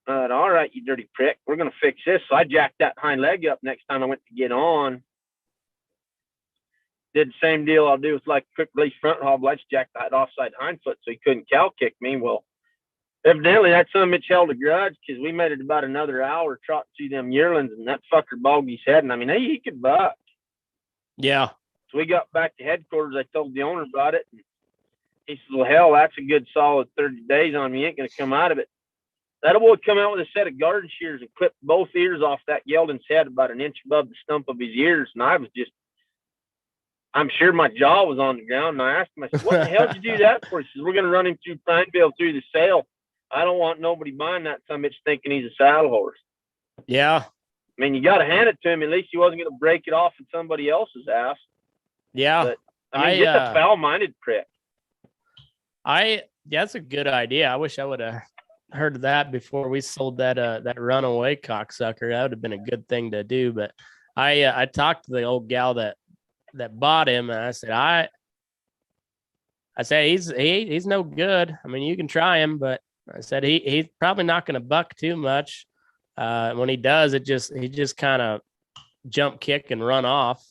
All right, you dirty prick, we're going to fix this. So I jacked that hind leg up next time I went to get on. did the same deal I'll do with like quick release front hobble. I just jacked that offside hind foot so he couldn't cow kick me. Well, evidently that son of a bitch held a grudge because we made it about another hour trotting through them yearlings, and that fucker bogged his head. And I mean, hey, he could buck. Yeah. So we got back to headquarters. I told the owner about it. And he says, well, hell, that's a good solid 30 days on me. You ain't going to come out of it. That boy come out with a set of garden shears and clipped both ears off that gelding's head about an inch above the stump of his ears. And I was just, I'm sure my jaw was on the ground. And I asked him, I said, what the hell did you do that for? He says, we're going to run him through Pineville through the sale. I don't want nobody buying that son of a bitch thinking he's a saddle horse. Yeah. I mean, you got to hand it to him. At least he wasn't going to break it off in somebody else's ass. Yeah. But, I mean, get the foul-minded prick. That's a good idea. I wish I would have heard of that before we sold that runaway cocksucker. That would have been a good thing to do. But I talked to the old gal that bought him, and I said he's no good. I mean, you can try him, but I said he's probably not going to buck too much. When he does, he just kind of jump kick and run off,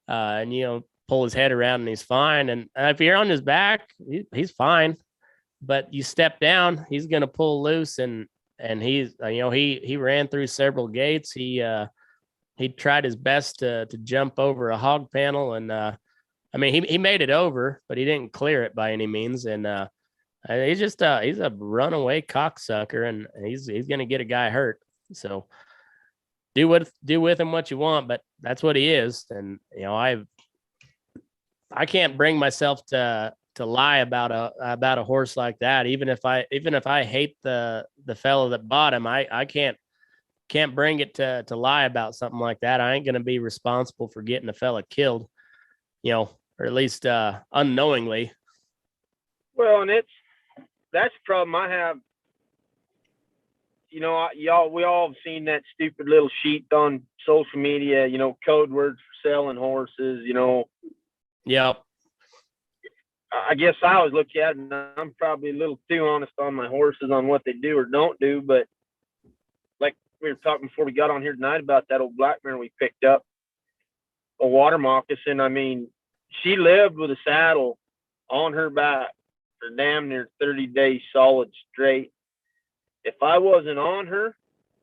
and pull his head around and he's fine. And if you're on his back, he's fine. But you step down, he's going to pull loose, and he's he ran through several gates. He tried his best to jump over a hog panel, and I mean he made it over, but he didn't clear it by any means. And he's a runaway cocksucker, and he's going to get a guy hurt. So do with him what you want, but that's what he is. And I can't bring myself to lie about a horse like that. Even if I hate the fellow that bought him, I can't bring it to lie about something like that. I ain't going to be responsible for getting a fella killed, or at least unknowingly. Well, and that's the problem I have. We all have seen that stupid little sheet on social media, code words for selling horses, Yep. I guess I always look at it, and I'm probably a little too honest on my horses on what they do or don't do. But like we were talking before we got on here tonight about that old black mare we picked up, a water moccasin. I mean, she lived with a saddle on her back for damn near 30 days solid straight. If I wasn't on her,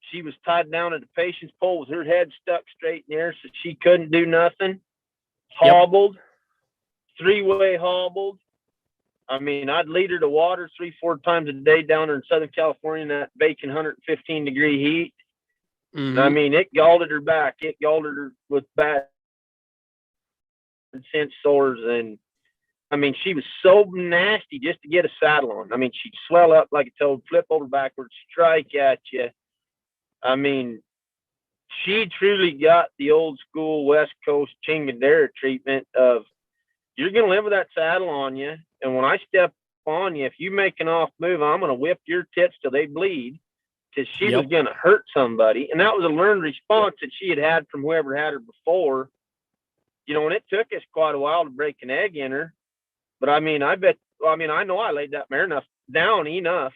she was tied down at the patient's pole with her head stuck straight in the air, so she couldn't do nothing. Hobbled. Yep. Three-way hobbled. I mean, I'd lead her to water 3-4 times a day down there in Southern California in that baking 115-degree heat. Mm-hmm. I mean, it galled her back. It galled her with bad sense sores. And, I mean, she was so nasty just to get a saddle on. I mean, she'd swell up like a toad, flip over backwards, strike at you. I mean, she truly got the old school West Coast Chingadera treatment of, you're going to live with that saddle on you. And when I step on you, if you make an off move, I'm going to whip your tits till they bleed, because she was going to hurt somebody. And that was a learned response that she had from whoever had her before. And it took us quite a while to break an egg in her. But I mean, I know I laid that mare down enough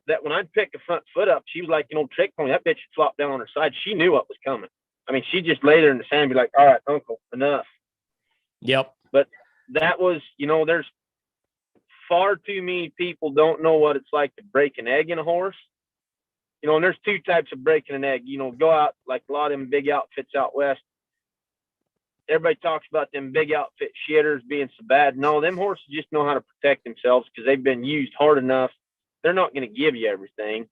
that when I'd pick a front foot up, she was like an old trick pony. That bitch would flop down on her side. She knew what was coming. I mean, she just lay there in the sand and be like, all right, uncle, enough. Yep. But that was, there's far too many people don't know what it's like to break an egg in a horse. And there's two types of breaking an egg. Go out, like a lot of them big outfits out west. Everybody talks about them big outfit shitters being so bad. No, them horses just know how to protect themselves because they've been used hard enough. They're not going to give you everything.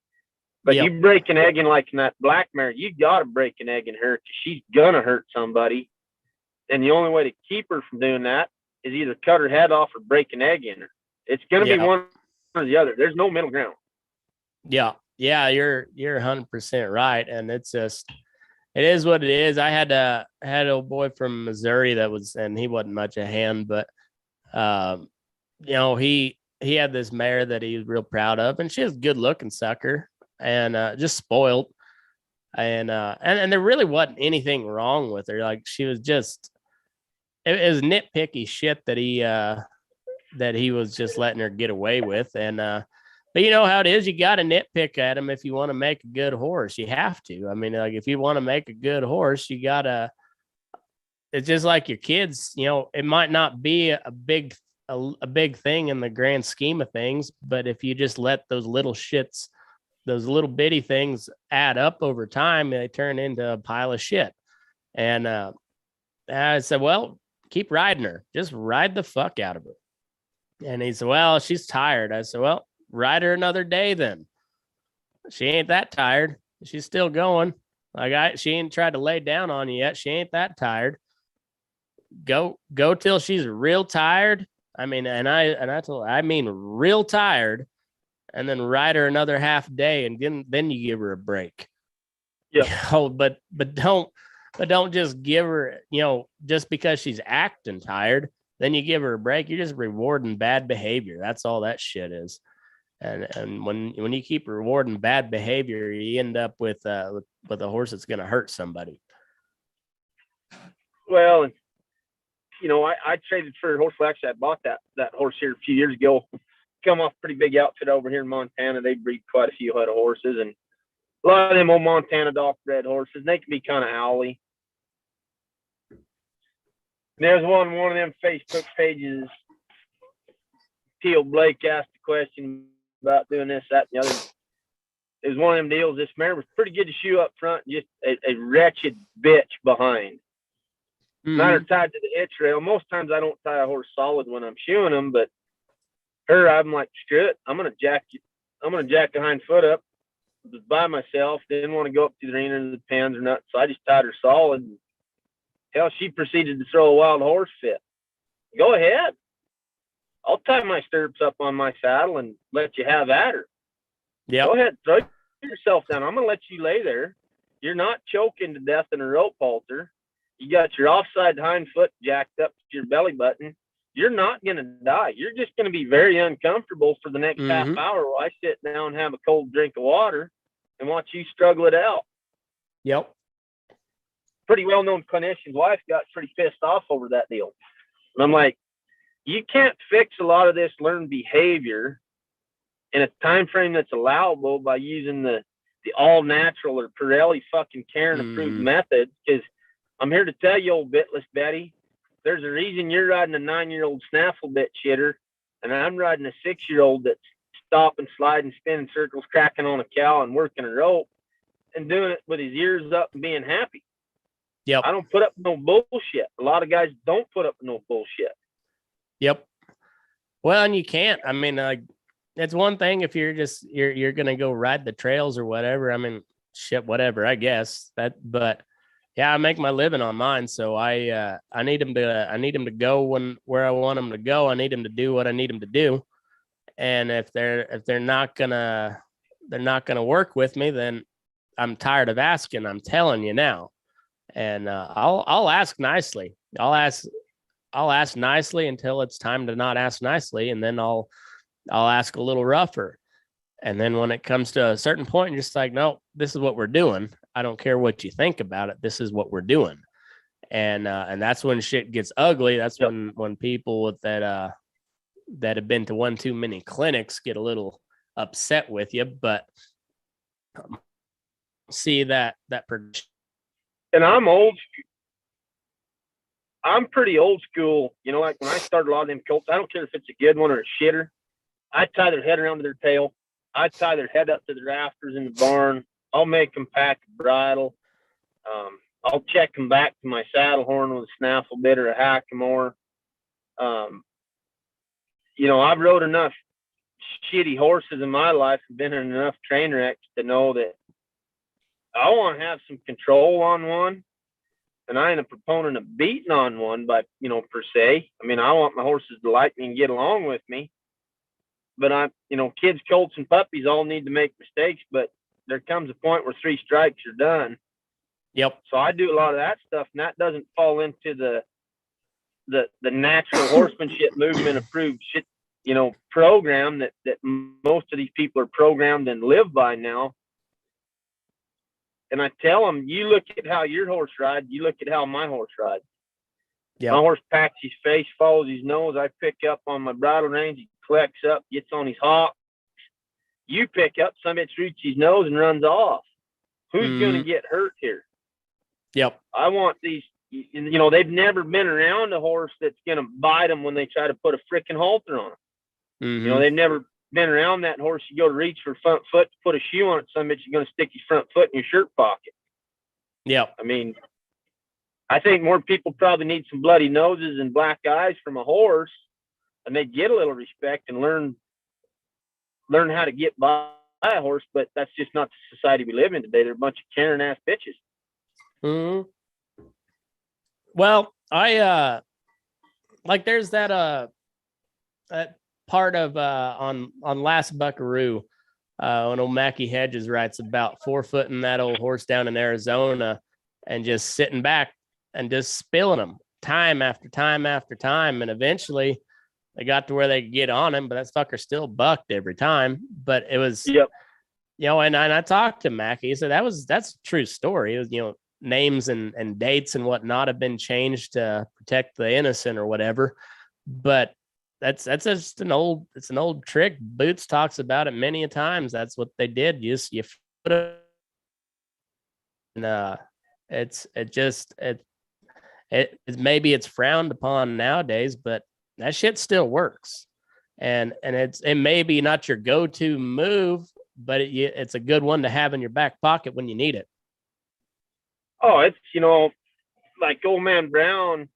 But you break an egg in like in that black mare, you got to break an egg in her because she's going to hurt somebody. And the only way to keep her from doing that is either cut her head off or break an egg in her. It's going to be one or the other. There's no middle ground. Yeah. Yeah. You're 100% right. And it is what it is. I had an old boy from Missouri and he wasn't much a hand, but, he had this mare that he was real proud of, and she was a good looking sucker and, just spoiled. And there really wasn't anything wrong with her. Like, she was just, it was nitpicky shit that he was just letting her get away with. And, but you know how it is. You got to nitpick at him if you want to make a good horse. You have to. I mean, like, if you want to make a good horse, you gotta it's just like your kids, it might not be a big thing in the grand scheme of things, but if you just let those little shits, those little bitty things add up over time, they turn into a pile of shit. And I said, well, keep riding her. Just ride the fuck out of her. And he said, well, she's tired. I said, well, ride her another day then. She ain't that tired. She's still going. She ain't tried to lay down on you yet. She ain't that tired. Go till she's real tired. I mean, and I told her, I mean real tired, and then ride her another half day, and then you give her a break. Yeah. But don't just give her, just because she's acting tired, then you give her a break. You're just rewarding bad behavior. That's all that shit is. And when you keep rewarding bad behavior, you end up with a horse that's going to hurt somebody. Well, I traded for a horse. Well, actually, I bought that horse here a few years ago. Come off a pretty big outfit over here in Montana. They breed quite a few head of horses, and a lot of them old Montana dog bred horses. They can be kind of owly. There's one of them Facebook pages. Teal Blake asked a question about doing this, that, and the other. It was one of them deals. This mare was pretty good to shoe up front, just a wretched bitch behind. Mm-hmm. Not her tied to the hitch rail. Most times I don't tie a horse solid when I'm shoeing them, but her, I'm like, screw it. I'm gonna jack the hind foot up just by myself. Didn't want to go up to the arena or the pens or nothing, so I just tied her solid. Hell, she proceeded to throw a wild horse fit. Go ahead. I'll tie my stirrups up on my saddle and let you have at her. Yeah. Go ahead, throw yourself down. I'm gonna let you lay there. You're not choking to death in a rope halter. You got your offside hind foot jacked up to your belly button. You're not going to die. You're just going to be very uncomfortable for the next half hour while I sit down and have a cold drink of water and watch you struggle it out. Yep. Pretty well-known clinician's wife got pretty pissed off over that deal. And I'm like, you can't fix a lot of this learned behavior in a time frame that's allowable by using the all-natural or Pirelli fucking Karen-approved methods, because I'm here to tell you, old bitless Betty, there's a reason you're riding a 9-year-old snaffle bit shitter, and I'm riding a 6-year-old that's stopping, sliding, spinning circles, cracking on a cow and working a rope and doing it with his ears up and being happy. Yep. I don't put up no bullshit. A lot of guys don't put up no bullshit. Yep. Well, and you can't. I mean, it's one thing if you're going to go ride the trails or whatever. I mean, shit, whatever, I guess but yeah, I make my living on mine, so I need them to go where I want them to go. I need them to do what I need them to do, and if they're not gonna work with me, then I'm tired of asking. I'm telling you now, and I'll ask nicely. I'll ask nicely until it's time to not ask nicely, and then I'll ask a little rougher. And then when it comes to a certain point, you're just like, no, this is what we're doing. I don't care what you think about it. This is what we're doing. And that's when shit gets ugly. That's when people that have been to one too many clinics get a little upset with you. But see that. And I'm pretty old school. Like when I started a lot of them colts, I don't care if it's a good one or a shitter. I tie their head around to their tail. I tie their head up to the rafters in the barn. I'll make them pack a bridle. I'll check them back to my saddle horn with a snaffle bit or a hackamore. I've rode enough shitty horses in my life and been in enough train wrecks to know that I want to have some control on one. And I ain't a proponent of beating on one, but, per se. I mean, I want my horses to like me and get along with me. But kids, colts, and puppies all need to make mistakes, but there comes a point where 3 strikes are done. Yep. So I do a lot of that stuff, and that doesn't fall into the natural horsemanship movement approved shit, program that most of these people are programmed and live by now. And I tell them, you look at how your horse rides, you look at how my horse rides. Yep. My horse packs his face, follows his nose. I pick up on my bridle reins. He collects up, gets on his hocks. You pick up, some bitch roots his nose and runs off. Who's going to get hurt here? Yep. I want these you know, they've never been around a horse that's going to bite them when they try to put a freaking halter on them. Mm-hmm. You know, they've never been around that horse. You go to reach for front foot to put a shoe on it, some bitch is going to stick your front foot in your shirt pocket. Yep. I mean, I think more people probably need some bloody noses and black eyes from a horse, and they get a little respect and learn how to get by a horse. But that's just not the society we live in today. They're a bunch of Karen ass bitches. Mm-hmm. Well, I like there's that part of on Last Buckaroo when old Mackie Hedges writes about 4-footing that old horse down in Arizona and just sitting back and just spilling them time after time after time, and eventually they got to where they could get on him, but that fucker still bucked every time. But it was, Yep. you know, and I talked to Mackie. He said that's a true story. It was, you know, names and dates and whatnot have been changed to protect the innocent or whatever. But that's just an old trick. Boots talks about it many a times. That's what they did. You put it, and maybe it's frowned upon nowadays, but that shit still works. And it may be not your go-to move, but it's a good one to have in your back pocket when you need it. Oh, it's, you know, like old man Brown,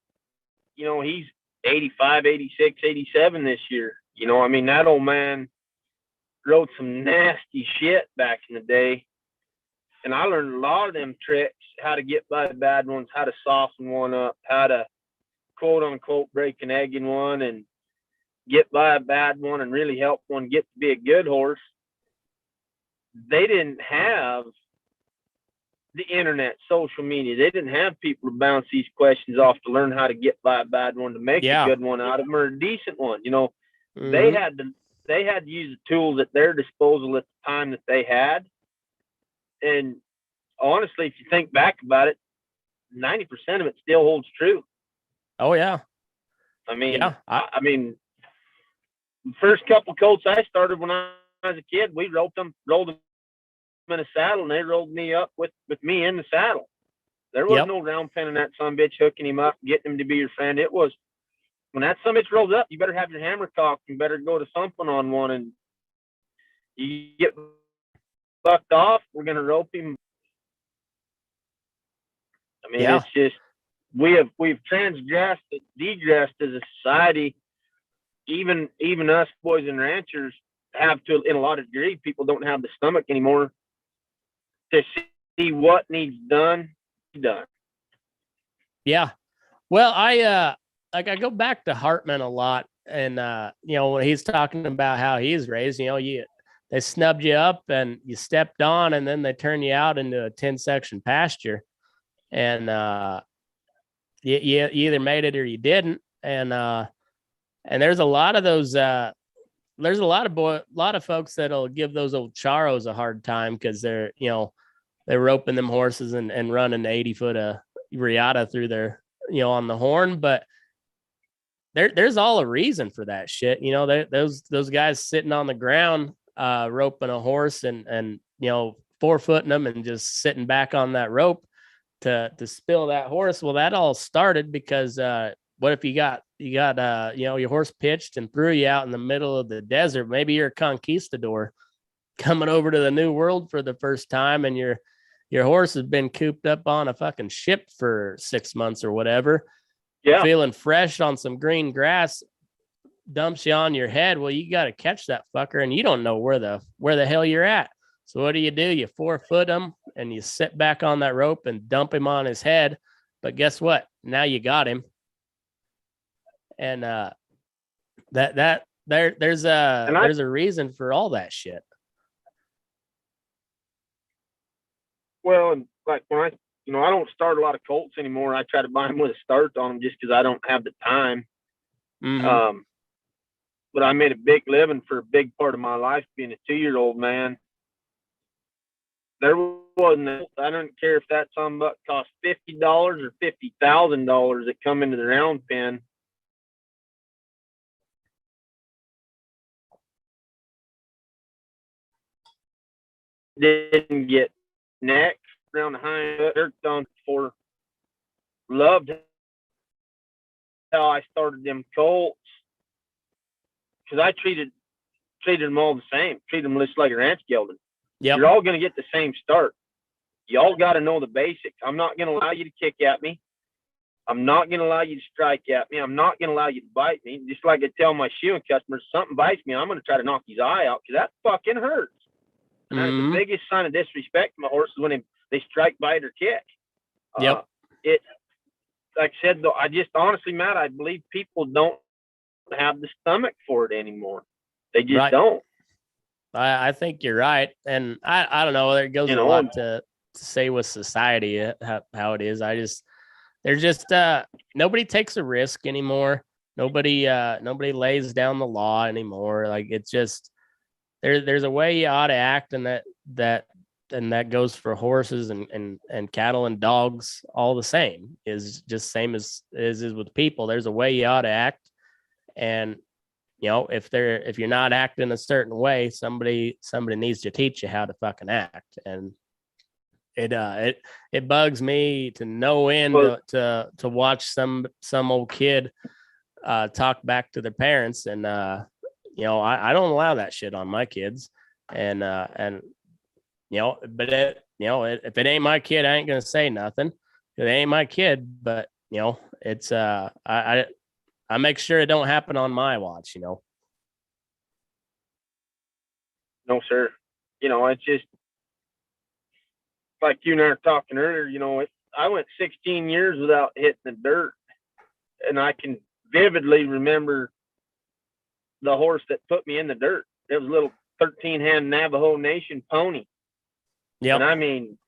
you know, he's 85, 86, 87 this year. You know, I mean, that old man rode some nasty shit back in the day. And I learned a lot of them tricks, how to get by the bad ones, how to soften one up, how to quote unquote break an egg in one and get by a bad one and really help one get to be a good horse. They didn't have the internet, social media. They didn't have people to bounce these questions off to learn how to get by a bad one to make a good one out of them or a decent one. You know, Mm-hmm. they had to use the tools at their disposal at the time that they had. And honestly, if you think back about it, 90% of it still holds true. Oh yeah. I mean, yeah. I mean, the first couple colts I started when I was a kid, we rolled them in a saddle, and they rolled me up with me in the saddle. There was no round pen in that son bitch hooking him up, getting him to be your friend. It was, when that son bitch rolls up, you better have your hammer cocked and better go to thumping on one, and you get bucked off, we're going to rope him. I mean, it's just, we've transgressed, degressed as a society. Even us boys and ranchers have to, in a lot of degree, people don't have the stomach anymore to see what needs done. Yeah. Well, I go back to Hartman a lot, and you know, when he's talking about how he's raised, you know, they snubbed you up and you stepped on, and then they turn you out into a 10-section pasture, and you either made it or you didn't, and there's a lot of those. There's a lot of folks that'll give those old charros a hard time because they're roping them horses and running 80-foot riata through their, you know, on the horn, but there's all a reason for that shit. You know, those guys sitting on the ground, roping a horse and you know, 4-footing them and just sitting back on that rope to spill that horse. Well, that all started because what if you got you know, your horse pitched and threw you out in the middle of the desert? Maybe you're a conquistador coming over to the new world for the first time, and your horse has been cooped up on a fucking ship for 6 months or whatever. Yeah. Feeling fresh on some green grass, dumps you on your head. Well, you got to catch that fucker, and you don't know where the hell you're at. So what do? You 4-foot him and you sit back on that rope and dump him on his head. But guess what? Now you got him. And there's a reason for all that shit. Well, and like when I don't start a lot of colts anymore. I try to buy them with a start on them just because I don't have the time. Mm-hmm. But I made a big living for a big part of my life being a 2-year-old man. There wasn't, I don't care if that some buck cost $50 or $50,000 that come into the round pen. Didn't get neck around the hind jerked on for loved how I started them colts because I treated them all the same. Treated them just like a ranch gelding. Yep. You're all going to get the same start. Y'all got to know the basics. I'm not going to allow you to kick at me. I'm not going to allow you to strike at me. I'm not going to allow you to bite me. Just like I tell my shoeing customers, something bites me, I'm going to try to knock his eye out because that fucking hurts. And that's the biggest sign of disrespect to my horses when they strike, bite, or kick. Yep. Like I said, though, I just honestly, Matt, I believe people don't have the stomach for it anymore. They just don't. I think you're right. And I don't know, there goes a lot to say with society, how it is. There's just nobody takes a risk anymore. Nobody lays down the law anymore. Like, it's just there's a way you ought to act, and that goes for horses and cattle and dogs all the same. Is just same as is with people. There's a way you ought to act, and if you're not acting a certain way, somebody needs to teach you how to fucking act. And it bugs me to no end to watch some old kid talk back to their parents, and I don't allow that shit on my kids, and but if it ain't my kid, I ain't gonna say nothing. It ain't my kid, but it's I make sure it don't happen on my watch. No, sir. It's just like you and I were talking earlier. I went 16 years without hitting the dirt, and I can vividly remember the horse that put me in the dirt. It was a little 13-hand Navajo Nation pony. Yeah. And I mean,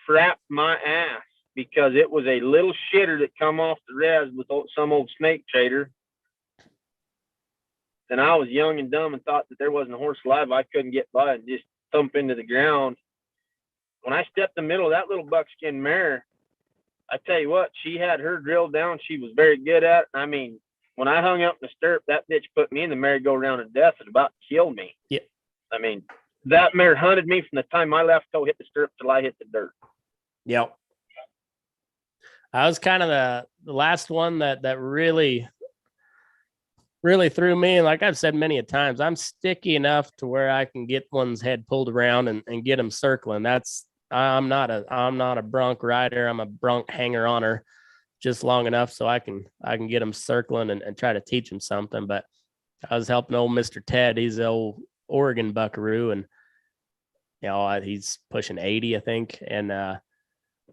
frapped my ass because it was a little shitter that come off the res with some old snake trader. And I was young and dumb and thought that there wasn't a horse alive I couldn't get by and just thump into the ground. When I stepped in the middle of that little buckskin mare, I tell you what, she had her drilled down. She was very good at it. I mean, when I hung up in the stirrup, that bitch put me in the merry-go-round of death and about killed me. Yeah. I mean, that mare hunted me from the time my left toe hit the stirrup till I hit the dirt. Yep. I was kind of the last one that really threw me. And like I've said many a times, I'm sticky enough to where I can get one's head pulled around and get them circling. I'm not a bronc rider. I'm a bronc hanger on her just long enough so I can get them circling and try to teach them something. But I was helping old Mr. Ted. He's the old Oregon buckaroo, and he's pushing 80, I think, and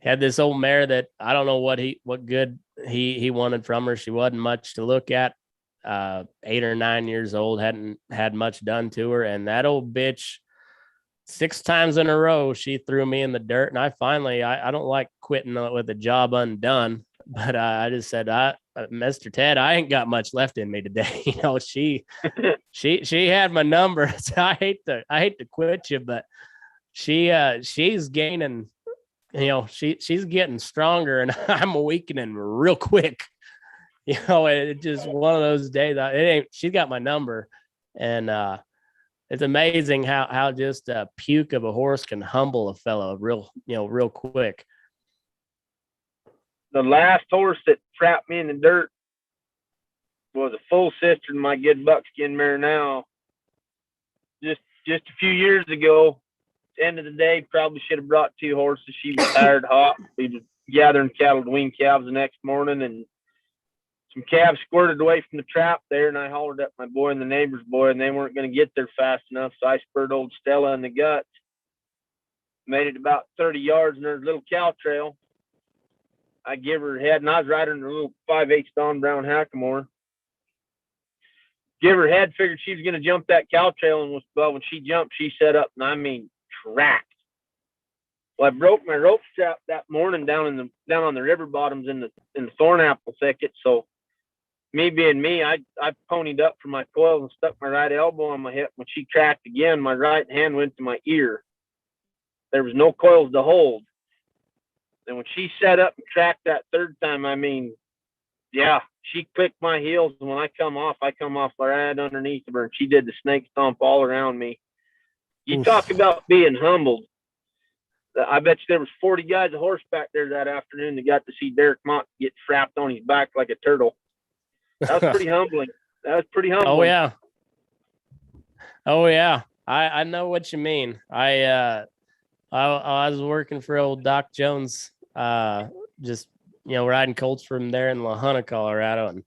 had this old mare that I don't know what good he wanted from her. She wasn't much to look at. 8 or 9 years old, hadn't had much done to her, and that old bitch 6 times in a row she threw me in the dirt. And I finally I don't like quitting with a job undone, but I just said, Mr. Ted, I ain't got much left in me today. She had my number. So I hate to quit you, but she's gaining, she's getting stronger, and I'm weakening real quick. It's just one of those days. She's got my number, and it's amazing how just a puke of a horse can humble a fellow real quick. The last horse that trapped me in the dirt was a full sister to my good buckskin mare now. Just a few years ago. At the end of the day, probably should have brought 2 horses. She was tired, hot. We were gathering cattle to wean calves the next morning, and some calves squirted away from the trap there, and I hollered at my boy and the neighbor's boy, and they weren't going to get there fast enough, so I spurred old Stella in the gut. Made it about 30 yards, and there's a little cow trail. I give her head, and I was riding a little 5/8 Don Brown Hackamore. Give her head, figured she was going to jump that cow trail, and when she jumped, she set up, and I mean, cracked. Well, I broke my rope strap that morning down on the river bottoms in the thornapple thicket, so me being me, I ponied up for my coils and stuck my right elbow on my hip. When she cracked again, my right hand went to my ear. There was no coils to hold. And when she set up and cracked that third time, I mean, yeah, she clicked my heels. And when I come off right underneath of her, and she did the snake stomp all around me. You talk about being humbled. I bet you there was 40 guys of horseback there that afternoon that got to see Derek Mott get strapped on his back like a turtle. That was pretty humbling. That was pretty humbling. Oh yeah. Oh yeah. I know what you mean. I was working for old Doc Jones, just riding colts from there in La Junta, Colorado, and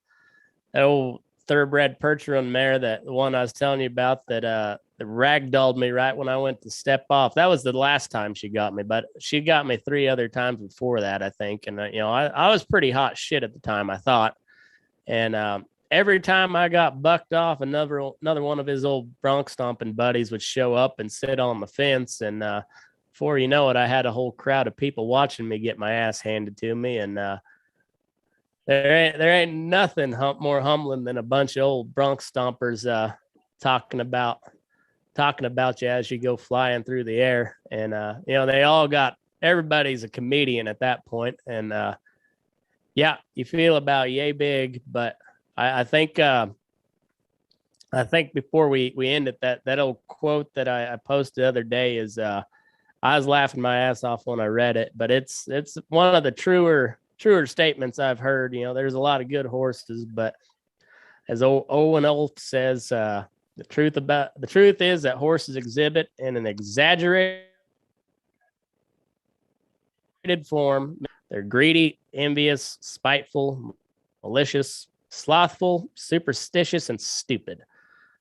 that old thoroughbred Percheron mare, that the one I was telling you about, that ragdolled me right when I went to step off. That was the last time she got me, but she got me 3 other times before that, I think. And I was pretty hot shit at the time, I thought. And every time I got bucked off, another one of his old bronc stomping buddies would show up and sit on the fence. And before you know it, I had a whole crowd of people watching me get my ass handed to me. And there ain't nothing more humbling than a bunch of old bronc stompers talking about you as you go flying through the air. And they all got, everybody's a comedian at that point. And yeah, you feel about yay big, but I think before we end it, that old quote that I posted the other day is I was laughing my ass off when I read it, but it's one of the truer statements I've heard. There's a lot of good horses, but as Owen Olf says, the truth is that horses exhibit in an exaggerated form. They're greedy, envious, spiteful, malicious, slothful, superstitious, and stupid.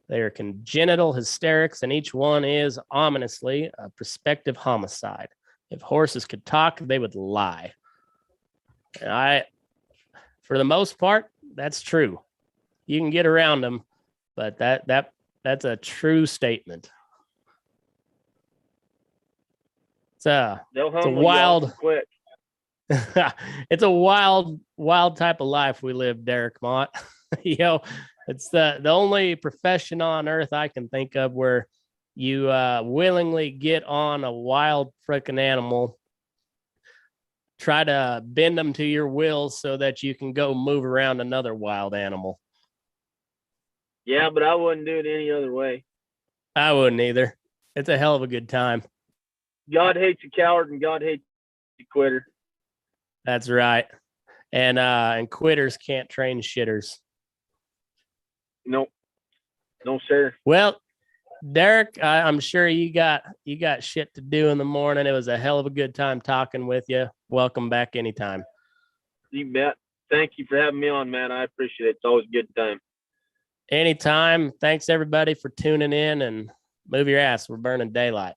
They are congenital hysterics, and each one is ominously a prospective homicide. If horses could talk, they would lie. And for the most part, that's true. You can get around them, but that's a true statement. It's a wild, quick. it's a wild type of life we live, Derek Mott. It's the only profession on earth I can think of where you willingly get on a wild freaking animal, try to bend them to your will so that you can go move around another wild animal. Yeah, but I wouldn't do it any other way. I wouldn't either. It's a hell of a good time. God hates a coward and God hates a quitter. That's right. And quitters can't train shitters. Nope. No, sir. Well, Derek, I'm sure you got shit to do in the morning. It was a hell of a good time talking with you. Welcome back anytime. You bet. Thank you for having me on, man. I appreciate it. It's always a good time. Anytime. Thanks everybody for tuning in, and move your ass. We're burning daylight.